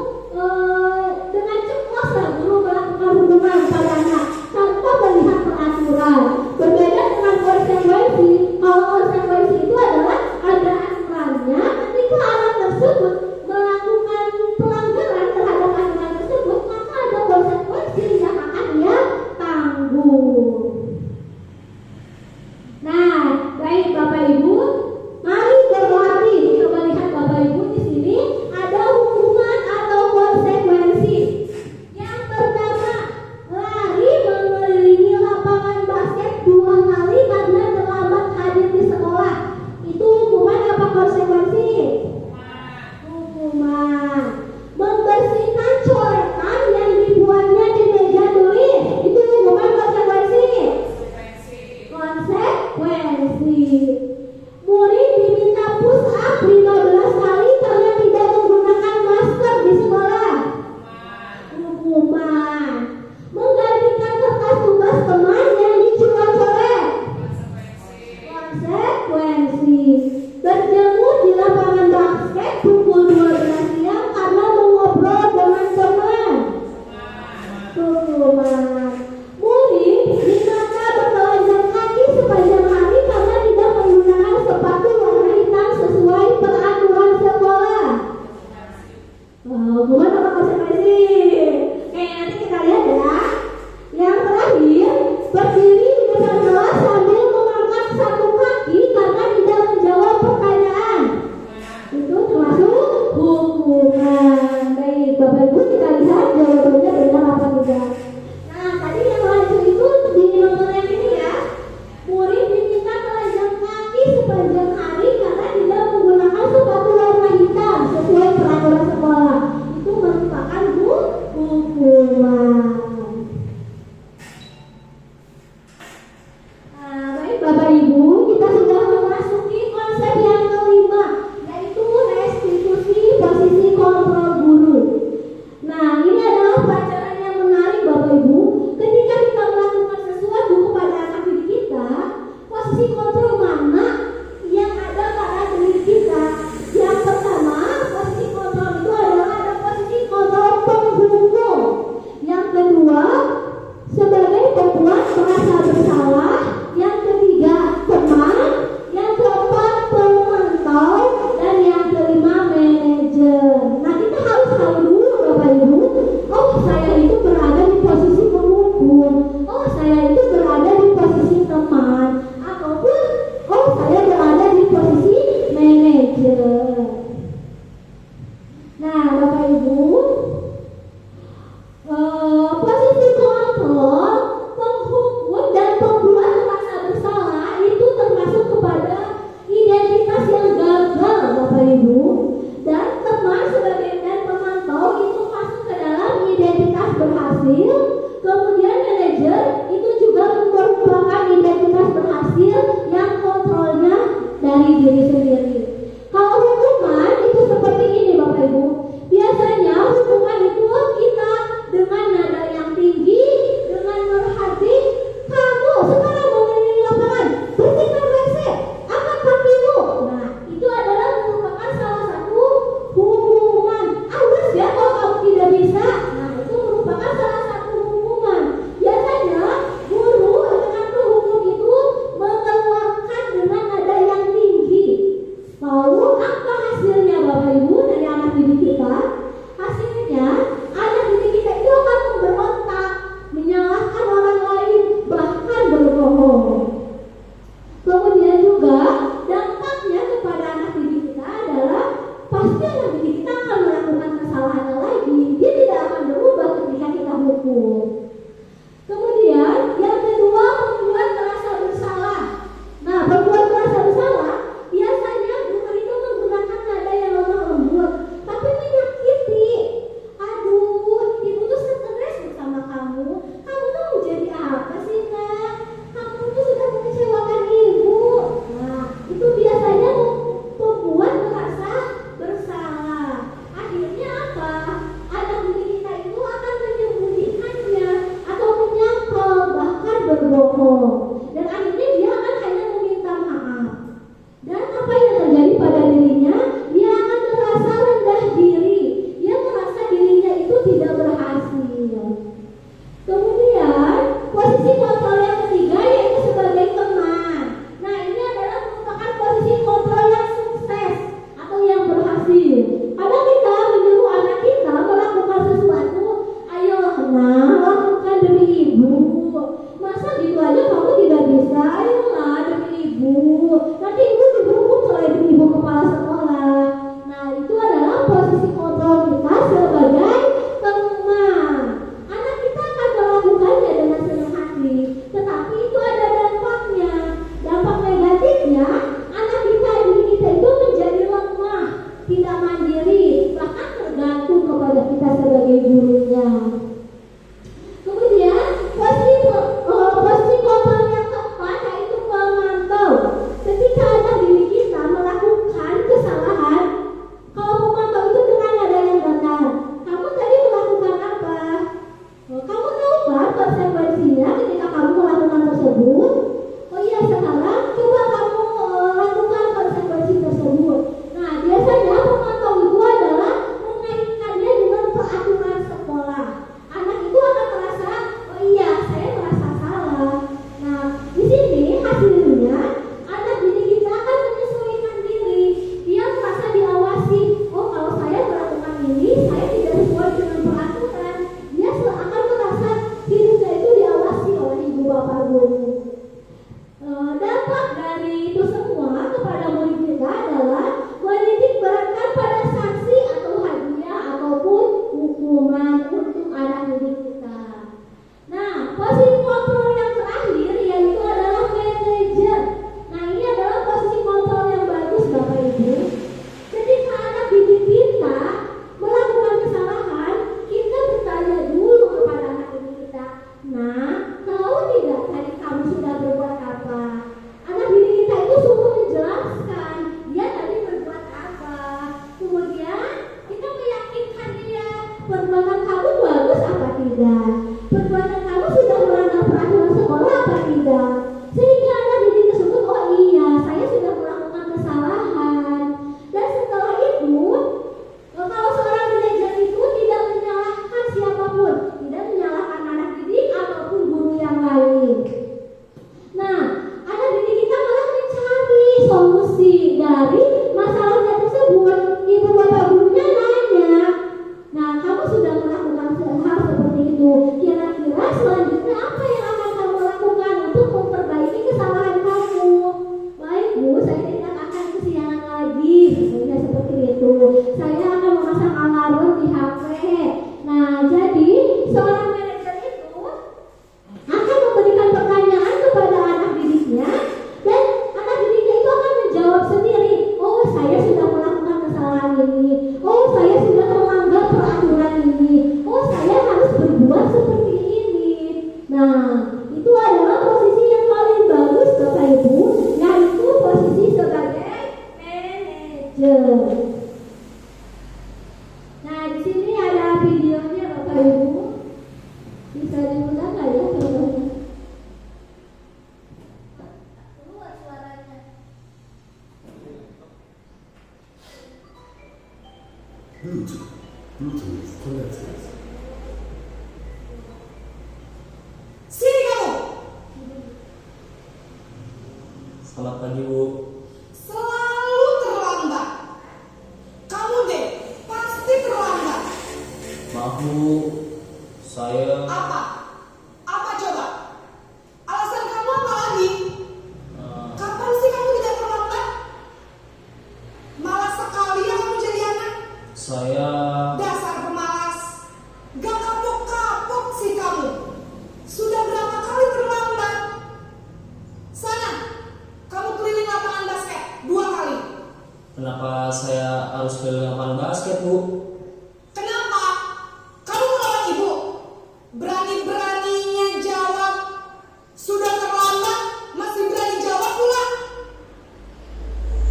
dengan ceplos guru melakukan hukuman pada anak tanpa melihat peraturan. Berbeda dengan konsekuensi. Kalau konsekuensi itu adalah ada aturannya. Ketika anak tersebut melakukan pelanggaran terhadap aturan tersebut, maka ada konsekuensi yang akan dia tanggung. Nah, baik Bapak Ibu, mari berlatih. Coba lihat Bapak Ibu di sini ada hukuman atau konsekuensi. Yang pertama, lari mengelilingi lapangan basket 2 kali karena terlambat hadir di sekolah. Itu hukuman apa konsekuensi? Hukuman. Membersihkan coretan yang dibuatnya di meja tulis. Itu hukuman konsekuensi? Konsekuensi. Murid diminta push up 15 kali karena tidak menggunakan masker di sekolah. Hukuman. Menggantikan kertas tugas teman yang dicoret-coret. Konsekuensi. Berjemur di lapangan basket pukul 12 siang karena mengobrol dengan teman. Hukuman. Murid diminta bertelanjang kaki sepanjang hari karena tidak menggunakan sepatu warna hitam sesuai peraturan sekolah. Hukuman apa konsekuensi? Oke, nanti kita lihat ya. Yang terakhir, berdiri di depan kelas sambil mengangkat satu kaki karena tidak menjawab pertanyaan. Itu termasuk hukuman. Baik, Bapak Ibu, kita lihat jawabannya benar apa tidak. Nah, tadi yang lanjut itu di nomor yang ini ya. Murid diminta telanjang kaki sepanjang hari karena tidak menggunakan sepatu warna hitam sesuai peraturan sekolah. Itu merupakan hukuman. Nah, baik Bapak Ibu, kita sudah memasuki konsep yang kelima, yaitu restitusi posisi kontrol guru. Nah, ini adalah pelajaran yang menarik Bapak mandiri, bahkan tergantung kepada kita sebagai gurunya. Kemudian posisi kontrol yang keempat yaitu memantau. Ketika anak didik kita melakukan kesalahan, kalau memantau itu dengan nada yang datar. Kamu tadi melakukan apa? Kamu tahu kan konsekuensinya ketika kamu melakukan tersebut? Oh iya, sekarang coba kamu lakukan konsekuensi tersebut. Nah, biasanya pemantau itu adalah mengaitkannya dengan peraturan sekolah. Anak itu akan merasa, oh iya, saya merasa salah. Nah, di sini hasilnya anak didik kita akan menyesuaikan diri. Dia merasa diawasi. Oh, kalau saya melakukan ini, saya tidak sesuai dengan peraturan. Dia akan merasa dirinya itu diawasi oleh ibu bapak guru. Dampak dari itu semua kepada murid kita adalah menitik beratkan pada sanksi atau hadiah ataupun hukuman untuk anak didik kita. Nah, posisi kontrol yang terakhir yaitu adalah manajer. Nah, ini adalah posisi kontrol yang bagus Bapak Ibu. Ketika anak didik kita melakukan kesalahan, kita bertanya dulu kepada anak didik kita. Nah, tahu tidak tadi kamu sudah berbuat apa? Anak didik kita itu sungguh menjelaskan dia tadi berbuat apa. Kemudian kita meyakinkan dia perbuatan kamu bagus apa tidak. Perbuatan kamu sudah melanggar peraturan sekolah apa tidak. Sehingga anak didik tersebut, oh iya, saya sudah melakukan kesalahan. Dan setelah itu, kalau seorang manajer itu tidak menyalahkan siapapun, tidak menyalahkan anak didik ataupun guru yang lain. Nah, anak didik kita malah mencari solusi dari masalahnya tersebut. Ibu bapak gurunya nanya, nah kamu sudah melakukan hal seperti itu, kira-kira selanjutnya apa yang akan kamu lakukan untuk memperbaiki kesalahan kamu? Baik Bu, saya tidak akan kesiangan lagi, misalnya seperti itu. Saya akan memasang alarm di HP. Nah, jadi seorang manajer itu akan memberikan pertanyaan kepada anak didiknya, dan anak didiknya itu akan menjawab sendiri. Oh, saya sudah melakukan kesalahan ini. Oh, saya sudah melanggar peraturan ini. Oh, saya harus berbuat seperti ini. Nah, itu adalah posisi yang paling bagus Bapak Ibu, yaitu posisi sebagai manajer. Nah, di sini ada videonya Bapak Ibu. Bisa diulang nggak ya contohnya? Keluar suaranya. Bluetooth connected. Sini kamu. Selamat pagi Bu. Selalu terlambat. Kamu deh pasti terlambat. Maaf Bu, saya Apa? Apa coba? Alasan kamu apa lagi? Kapan sih kamu tidak terlambat? Malas sekali ya kamu jadi anak. saya Dasar pemalas. Gak kapok-kapok sih kamu. Sudah berapa kali terlambat? Sana, kamu keliling lapangan basket 2 kali. kenapa saya harus keliling lapangan basket Bu? Kenapa? Kamu melawan ibu? Berani-beraninya jawab. Sudah terlambat, masih berani jawab pula.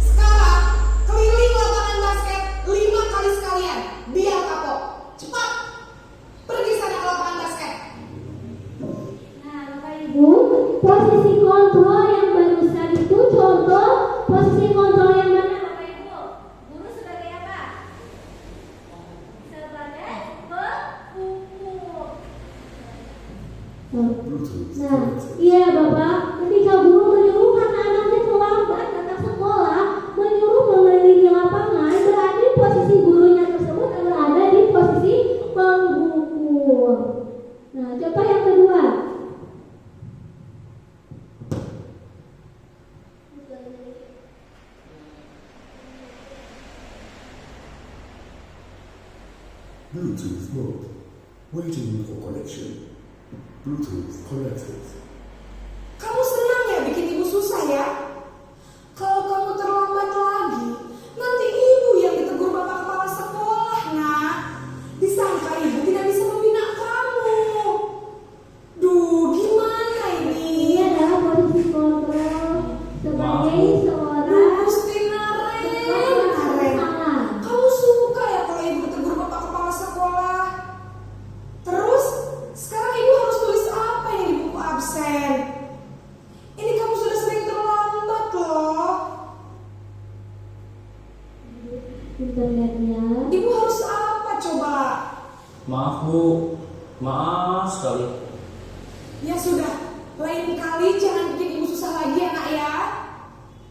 Sekarang, keliling lapangan basket 5 kali sekalian. Biar kapok. Cepat. Pergi sana ke lapangan basket. Nah, Bapak Ibu, posisi kontrol yang barusan itu contoh posisi kontrol yang mana Bapak Ibu? Guru sebagai apa? Sebagai penghukum. Bluetooth Nah, connected. iya Bapak, ketika guru menyuruh karena anaknya terlambat datang sekolah, menyuruh mengelilingi lapangan, berarti posisi gurunya tersebut berada di posisi penghukum. Nah, contoh yang kedua. Bluetooth mode. Waiting for connection. Bluetooth connected. Kamu senang ya bikin ibu susah ya? Kalau kamu terlambat lagi, nanti ibu yang ditegur bapak kepala internetnya. Ibu harus apa coba? Maaf Bu, maaf sekali. Ya sudah, lain kali jangan bikin ibu susah lagi ya nak ya.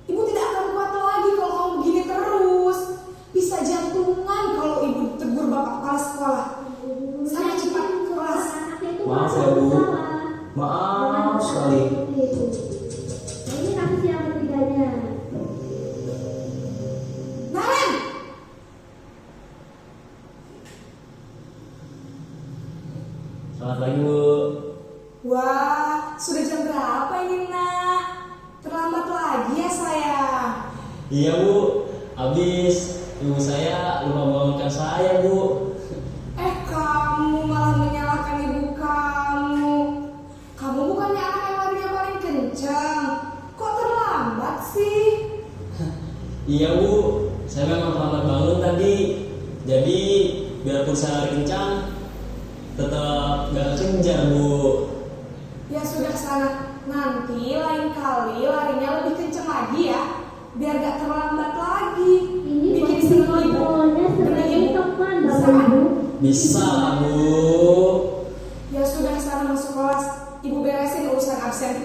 Ibu tidak akan kuat lagi kalau kamu begini terus. Bisa jantungan kalau ibu tegur bapak kepala sekolah. Sana cepat ke kelas. Maaf ya Bu, maaf sekali. Nah, ini kasus yang ketiganya. Naren, Selamat pagi Bu. wah sudah jam berapa ini nak? Terlambat lagi ya sayang. Iya Bu, habis ibu saya lupa bangunkan saya Bu. Kamu malah menyalahkan ibu kamu. Kamu bukannya anak yang larinya paling kencang. Kok terlambat sih? Iya Bu, saya memang terlambat bangun tadi. Jadi biarpun saya lari kencang, tetap gak kejar Bu. Ya sudah sana. Nanti lain kali larinya lebih kencang lagi ya. Biar gak terlambat lagi. Ini Bikin posisi seneng ibu. kontrolnya sebagai Demi ibu. teman Bisa Bapak kan? Ibu. Bisa lah Bu. Ya sudah sana masuk kelas. Ibu beresin urusan absen.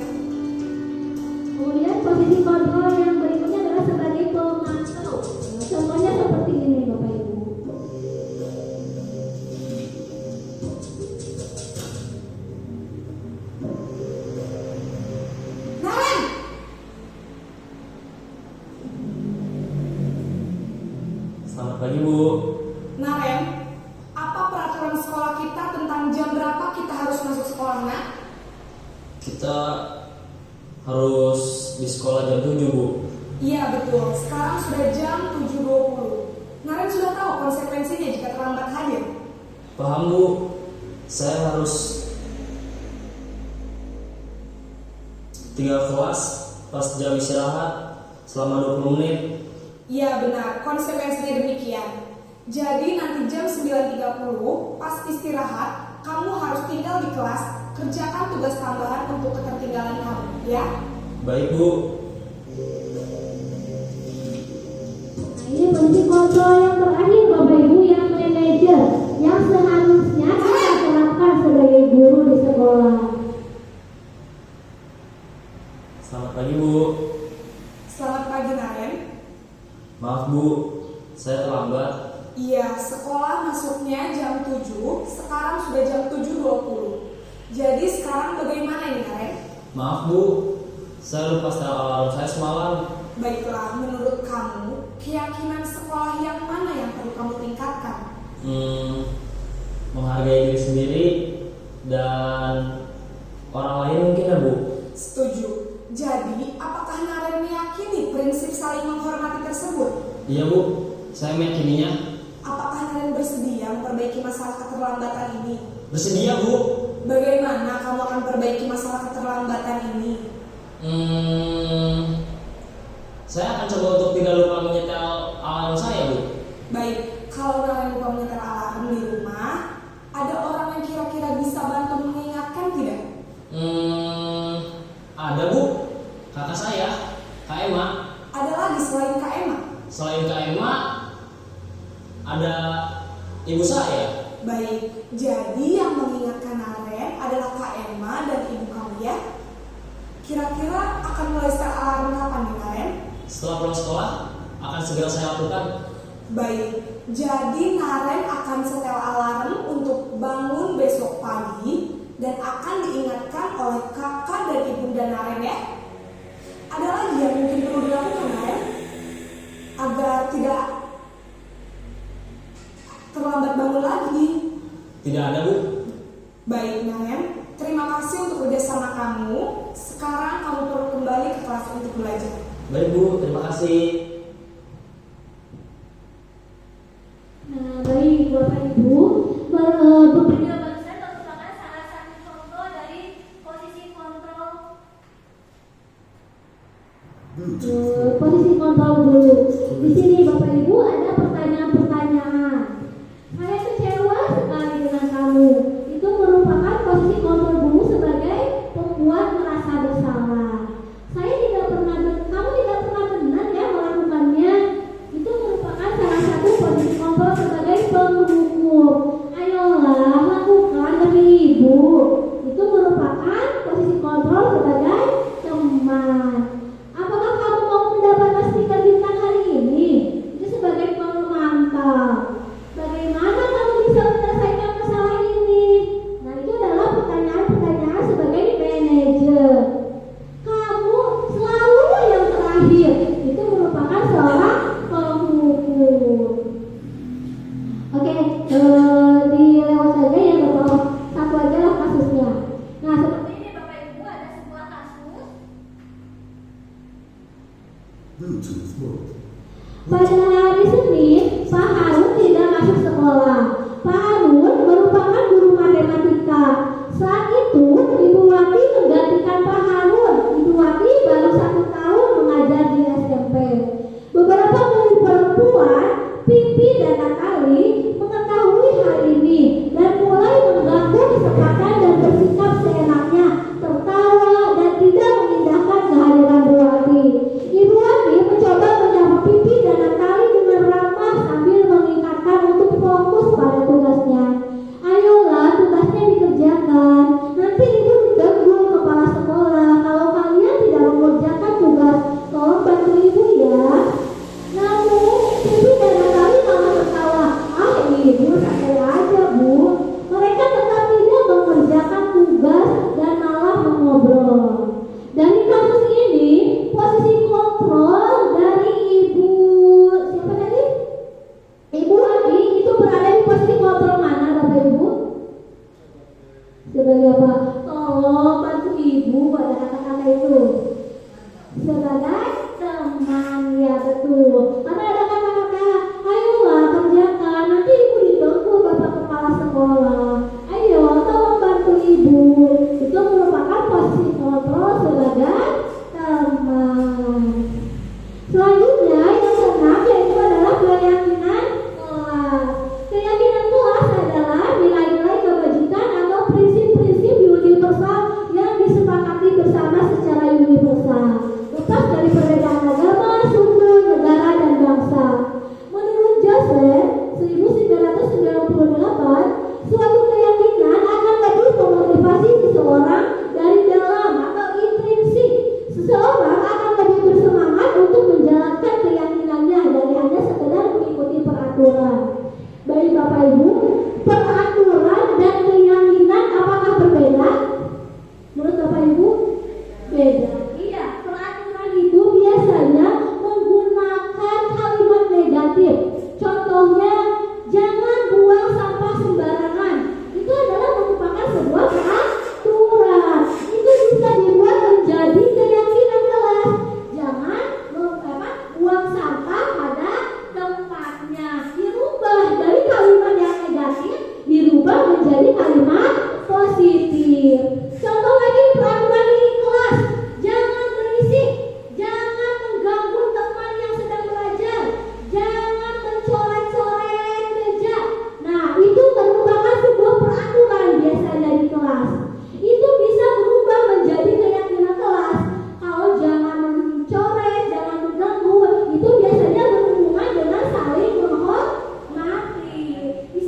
Kemudian posisi kontrol yang berikutnya adalah sebagai pemantau. Contohnya seperti ini Bapak Ibu. Naren, Selamat pagi Bu. Naren, apa peraturan sekolah kita tentang jam berapa kita harus masuk sekolah nak? Kita harus di sekolah jam 7 Bu. Iya betul, sekarang sudah jam 7.20. Naren sudah tahu konsekuensinya jika terlambat hadir. Paham Bu, saya harus tinggal kelas pas jam istirahat selama 20 menit. Iya benar, konsekuensinya demikian. Jadi nanti jam 9.30 pas istirahat, kamu harus tinggal di kelas, kerjakan tugas tambahan untuk ketertinggalan kamu, ya? Baik Bu. Nah, ini posisi kontrol yang terakhir Bapak Ibu, yang manajer, yang seharusnya kita terapkan sebagai guru di sekolah. Selamat pagi Bu. Selamat pagi Naren. Maaf Bu, saya terlambat. Iya, sekolah masuknya jam 7, sekarang sudah jam 7.20. Jadi sekarang bagaimana ini Naren? Maaf Bu, saya lupa setel alarm saya semalam. Baiklah, menurut kamu, keyakinan sekolah yang mana yang perlu kamu tingkatkan? Menghargai diri sendiri dan orang lain mungkin ya Bu. Setuju. Jadi, apakah Naren meyakini prinsip saling menghormati tersebut? Iya Bu, saya meyakininya. Apakah Naren bersedia memperbaiki masalah keterlambatan ini? Bersedia Bu. Bagaimana kamu akan perbaiki masalah keterlambatan ini? Saya akan coba untuk tidak lupa menyetel alarm saya Bu. Baik, kalau Naren lupa menyetel alarm di rumah, ada orang yang kira-kira bisa bantu mengingatkan tidak? Ada Bu, kakak saya, Kak Emma. Ada lagi selain Kak Emma? Selain Kak Emma, ada ibu saya. Baik, jadi yang mengingatkan Naren adalah Kak Emma dan ibu kamu ya? Kira-kira akan mulai setel alarm kapan nih Naren? Setelah pulang sekolah, akan segera saya lakukan. Baik, jadi Naren akan setel alarm untuk bangun besok pagi dan akan diingatkan oleh kakak dan ibunda Naren ya. Ada lagi yang mungkin perlu dilakukan Naren agar tidak terlambat bangun lagi? Tidak ada Bu. Baik Naren, terima kasih untuk kerjasama kamu. Sekarang kamu perlu kembali ke kelas untuk belajar. Baik Bu, terima kasih. Nah, baik Bapak Ibu, beberapa barusan merupakan salah satu contoh dari posisi kontrol. Posisi kontrol dulu. Di sini Bapak Ibu ada pertanyaan-pertanyaan. Saya kecewa sekali dengan kamu. Itu merupakan posisi kontrol dulu sebagai pembuat merasa bersalah. Kamu tidak pernah benar ya melakukannya. Itu merupakan salah satu posisi Oke, dilewat saja ya Bapak. Satu aja lah kasusnya. Nah, seperti ini Bapak Ibu, ada sebuah kasus. Bluetooth mode. Pada hari Senin, Pak Harun tidak masuk sekolah. Pak Harun merupakan guru matematika. Saat itu, Ibu Wati menggantikan Pak Harun. Ibu Wati baru 1 tahun mengajar di SMP. Beberapa guru perempuan, Pipi dan Natali, mengetahui hal ini dan mulai mengganggu kesempatan dan bersikap seenaknya, tertawa dan tidak mengindahkan kehadiran Bu Wati. Ibu Wati mencoba menyapa Pipi dan Natali dengan ramah sambil mengingatkan untuk fokus pada tugasnya. Ayolah, tugasnya dikerjakan. Nanti Ibu ditegur kepala sekolah kalau kalian tidak mengerjakan tugas. Tolong bantu Ibu ya. Namun, Pipi dan Natali malah tertawa. Ibu santai aja Bu. Mereka tetap tidak mengerjakan tugas dan malah mengobrol. Dari kasus ini, posisi kontrol dari Ibu siapa tadi? Ibu Wati itu berada di posisi kontrol mana Bapak Ibu? Sebagai apa? Tolong bantu Ibu pada kata-kata itu. Sebagai teman, ya betul. Karena ada kata-kata, ayolah kerjakan, nanti Ibu ditunggu Bapak Kepala Sekolah. Ayo, tolong bantu Ibu. Itu merupakan posisi kontrol sebagai teman. Selanjutnya yang keenam yaitu adalah keyakinan kelas. Keyakinan kelas adalah nilai-nilai kebajikan atau prinsip-prinsip universal yang disepakati bersama secara universal, lepas dari perbedaan agama, suku, negara, dan bangsa. Menurut Joseph 1998, suatu keyakinan akan lebih memotivasi seseorang dari dalam atau intrinsik. Seseorang akan lebih bersemangat untuk menjalankan keyakinannya dari hanya sekedar mengikuti peraturan. Baik Bapak Ibu, peraturan dan keyakinan apakah berbeda? Menurut Bapak Ibu, beda. Iya, peraturan itu biasanya menggunakan kalimat negatif. Contohnya, jangan buang sampah sembarangan. Itu adalah merupakan sebuah peraturan. Itu bisa dibuat menjadi keyakinan kelas. Jangan buang sampah pada tempatnya. Dirubah dari kalimat yang negatif, dirubah menjadi kalimat positif. Contoh lagi peraturan di kelas. Jangan berisik, jangan mengganggu teman yang sedang belajar, jangan mencoret-coret meja. Nah, itu merupakan sebuah peraturan biasanya di kelas. Itu bisa berubah menjadi keyakinan kelas. Kalau jangan mencoret, jangan mengganggu, itu biasanya berhubungan dengan saling menghormati.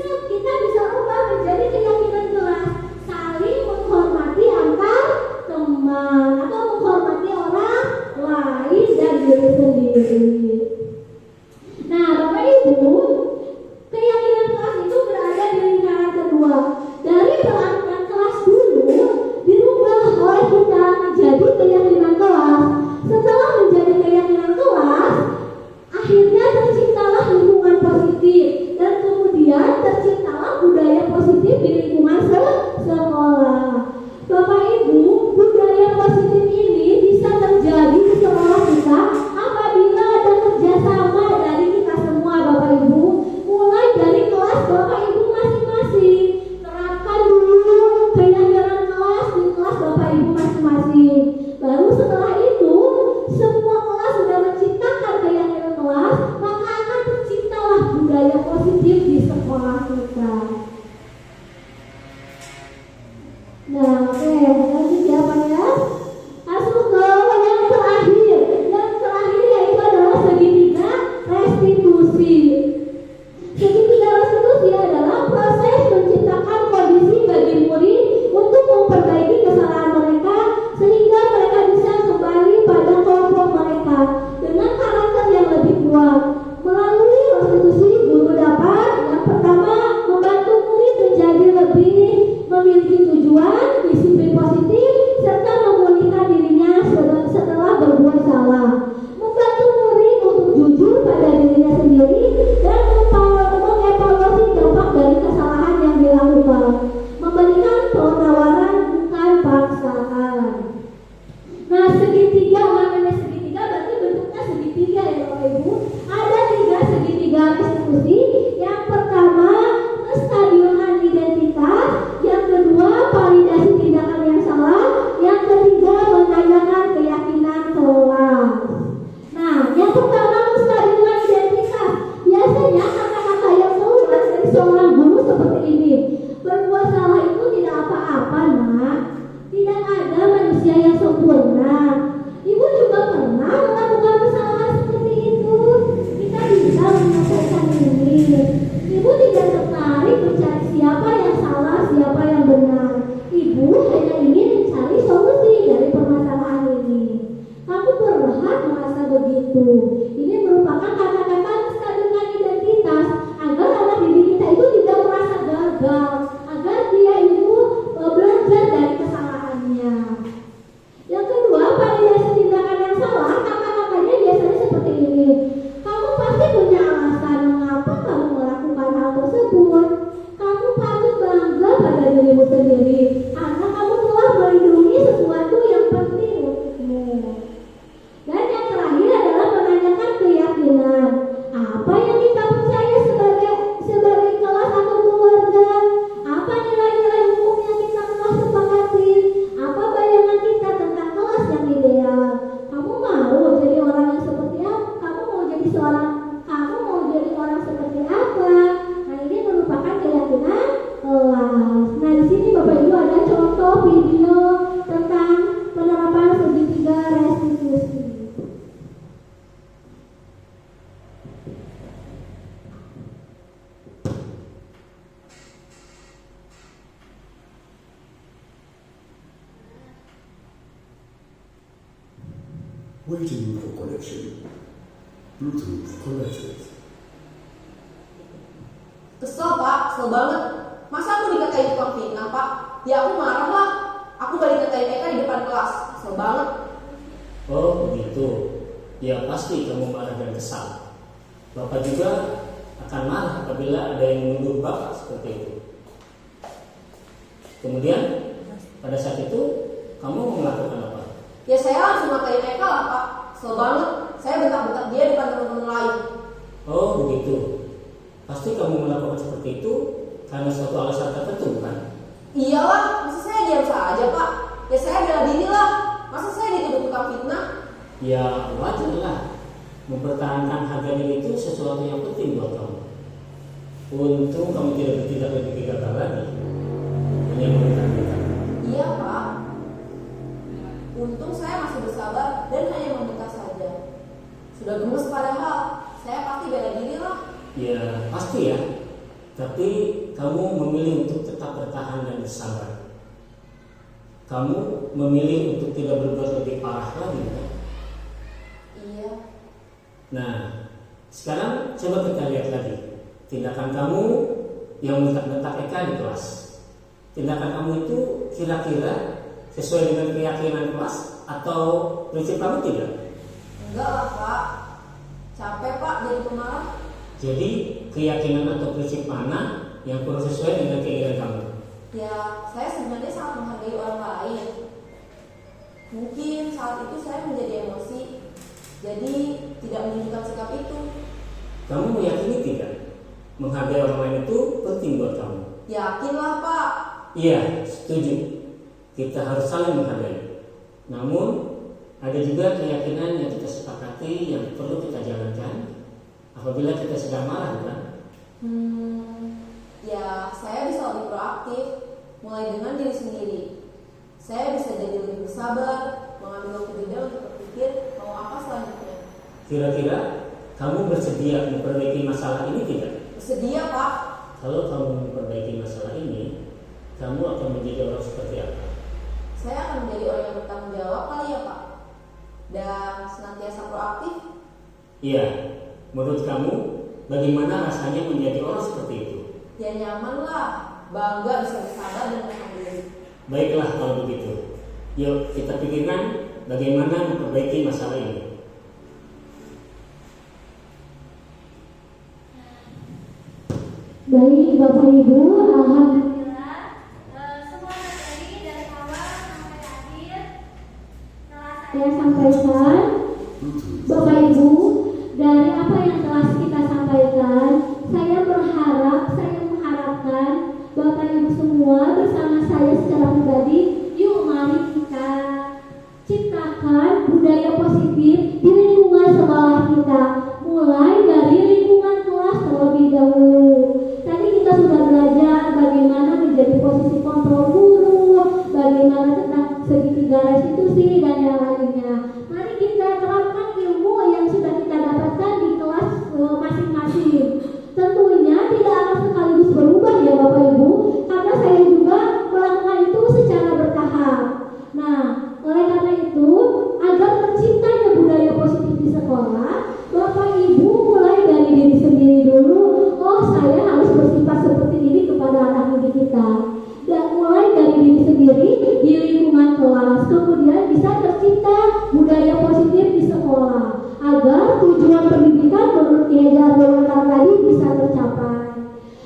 Kita bisa ubah menjadi keyakinan kelas, saling menghormati antar teman atau menghormati orang lain dan diri sendiri. Nah, Bapak Ibu, keyakinan kelas itu berada di lingkaran kedua. Dari peraturan kelas dulu dirubah oleh kita menjadi keyakinan kelas. Setelah menjadi keyakinan kelas, akhirnya terciptalah lingkungan positif dan kemudian terciptalah budaya positif di lingkungan sekolah. Bapak Ibu, budaya positif ini bisa terjadi di sekolah kita apabila ada kerjasama dari kita semua Bapak Ibu, mulai dari kelas Bapak Ibu masing-masing. Terapkan dulu keyakinan kelas di kelas Bapak Ibu masing-masing. Baru setelah itu semua kelas sudah menciptakan keyakinan kelas, maka akan terciptalah budaya positif di sekolah kita. Nah, oke, lanjut ya Pak ya. Masuk ke yang terakhir. Yang terakhir yaitu adalah segitiga restitusi. Segitiga restitusi adalah proses menciptakan kondisi bagi murid untuk memperbaiki kesalahan mereka sehingga mereka bisa kembali pada kelompok mereka dengan karakter yang lebih kuat. Melalui restitusi, guru dapat yang pertama membantu Waiting for connection. Bluetooth connected. Kesel pak, kesel banget. Masa aku dikatain tukang fitnah pak? Ya aku marah lah. Aku balik ngatain Eka di depan kelas. Kesel banget. Oh begitu. Ya pasti kamu marah dan kesal. Bapak juga akan marah apabila ada yang menuduh Bapak seperti itu. Kemudian pada saat itu kamu melakukan apa? Ya saya langsung ngatain Eka lah pak. Kesel banget. Saya bentak-bentak dia depan teman-teman lain. Oh begitu. Pasti kamu melakukan seperti itu karena suatu alasan tertentu bukan? Iyalah, masa saya diam saja pak? Ya saya bela diri lah. Masa saya dituduh tukang fitnah? Ya wajar lah. Mempertahankan harga diri itu sesuatu yang penting buat kamu. Untung kamu tidak bertindak lebih gagal lagi. Hanya membentak-bentak. Iya pak. Untung saya masih bersabar dan hanya membentak saja. Sudah gemes padahal. Saya pasti bela diri lah. Ya pasti ya. Tapi kamu memilih untuk tetap bertahan dan bersabar. Kamu memilih untuk tidak berbuat lebih parah lagi kan? Iya. Nah, sekarang coba kita lihat lagi tindakan kamu yang bentak-bentak Eka di kelas. Tindakan kamu itu kira-kira sesuai dengan keyakinan kelas atau prinsip kamu tidak? Enggak lah pak. Capek pak jadi pemarah. Jadi keyakinan atau prinsip mana yang kurang sesuai dengan keinginan kamu? Ya, saya sebenarnya sangat menghargai orang lain. Mungkin saat itu saya menjadi emosi, jadi tidak menunjukkan sikap itu. Kamu meyakini tidak? Menghargai orang lain itu penting buat kamu. Yakinlah pak. Iya, setuju. Kita harus saling menghargai. Namun ada juga keyakinan yang kita sepakati yang perlu kita jalankan apabila kita sedang marah, bukan? Ya saya bisa lebih proaktif, mulai dengan diri sendiri. Saya bisa jadi lebih bersabar, mengambil waktu jeda untuk berpikir mau apa selanjutnya. Kira-kira kamu bersedia memperbaiki masalah ini tidak? Bersedia pak. Kalau kamu memperbaiki masalah ini, kamu akan menjadi orang seperti apa? Saya akan menjadi orang yang bertanggung jawab kali ya pak. Dan senantiasa proaktif. Iya, menurut kamu bagaimana rasanya menjadi orang seperti itu? Ya nyaman lah, bangga bisa bersabar dan mandiri. Baiklah kalau begitu. Yuk kita pikirkan bagaimana memperbaiki masalah ini. Baik Bapak Ibu, Alhamdulillah semua materi dari awal sampai akhir telah saya sampaikan. Bapak Ibu, dari apa yang telah kita sampaikan, saya mengharapkan Bapak Ibu semua bersama saya secara pribadi, yuk mari kita ciptakan budaya positif di lingkungan sekolah kita, mulai dari lingkungan kelas terlebih dahulu. Tadi kita sudah belajar bagaimana menjadi posisi kontrol guru, bagaimana tentang segitiga restitusi dan yang lainnya. Mari kita terapkan ilmu yang sudah kita dapatkan di kelas masing-masing. Tentunya tidak akan sekaligus berubah ya Bapak Ibu, karena saya juga melakukan itu secara bertahap. Nah, oleh karena itu, agar terciptanya budaya positif di sekolah, Bapak Ibu mulai dari diri sendiri dulu. Oh, saya harus bersifat seperti ini kepada anak didik kita. Dan mulai dari diri sendiri di lingkungan kelas, kemudian bisa tercipta budaya positif di sekolah agar tujuan pendidikan menurut Kiai Jarwo tadi bisa tercapai.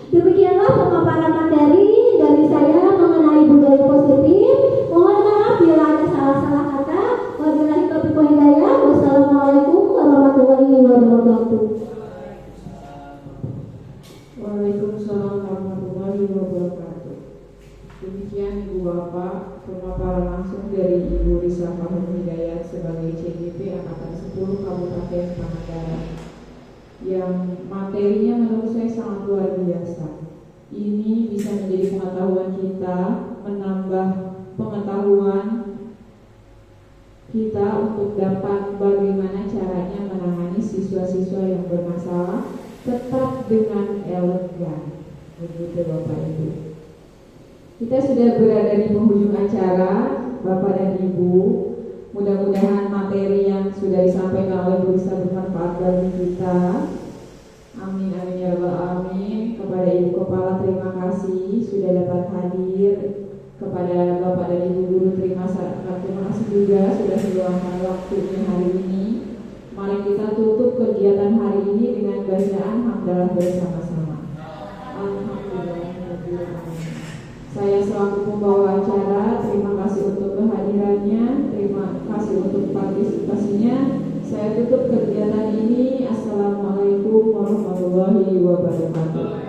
Demikianlah pemaparan materi dari saya mengenai budaya positif. Mohon maaf bila ada salah-salah kata. Wabillahi taufiq wal hidayah. Wassalamualaikum warahmatullahi wabarakatuh. Waalaikumsalam warahmatullahi wabarakatuh. Demikian Ibu Bapak, pemaparan langsung dari Ibu Risa Fahmi Hidayat sebagai CGP Angkatan 10 Kabupaten Pangandaran, yang materinya menurut saya sangat luar biasa. Ini bisa menjadi pengetahuan kita, menambah pengetahuan kita untuk dapat bagaimana caranya menangani siswa-siswa yang bermasalah tetap dengan elegan. Begitu Bapak Ibu. Kita sudah berada di penghujung acara, Bapak dan Ibu. Mudah-mudahan materi yang sudah disampaikan oleh Bu bisa bermanfaat bagi kita. Amin amin ya rabbal alamin. Kepada Ibu Kepala terima kasih sudah dapat hadir. Kepada Bapak dan Ibu Guru terima kasih juga sudah meluangkan waktunya hari ini. Mari kita tutup kegiatan hari ini dengan bacaan hamdalah bersama-sama. Alhamdulillah. Saya selaku pembawa acara terima kasih untuk kehadirannya, terima kasih untuk partisipasinya. Saya tutup kegiatan ini. Assalamualaikum warahmatullahi wabarakatuh.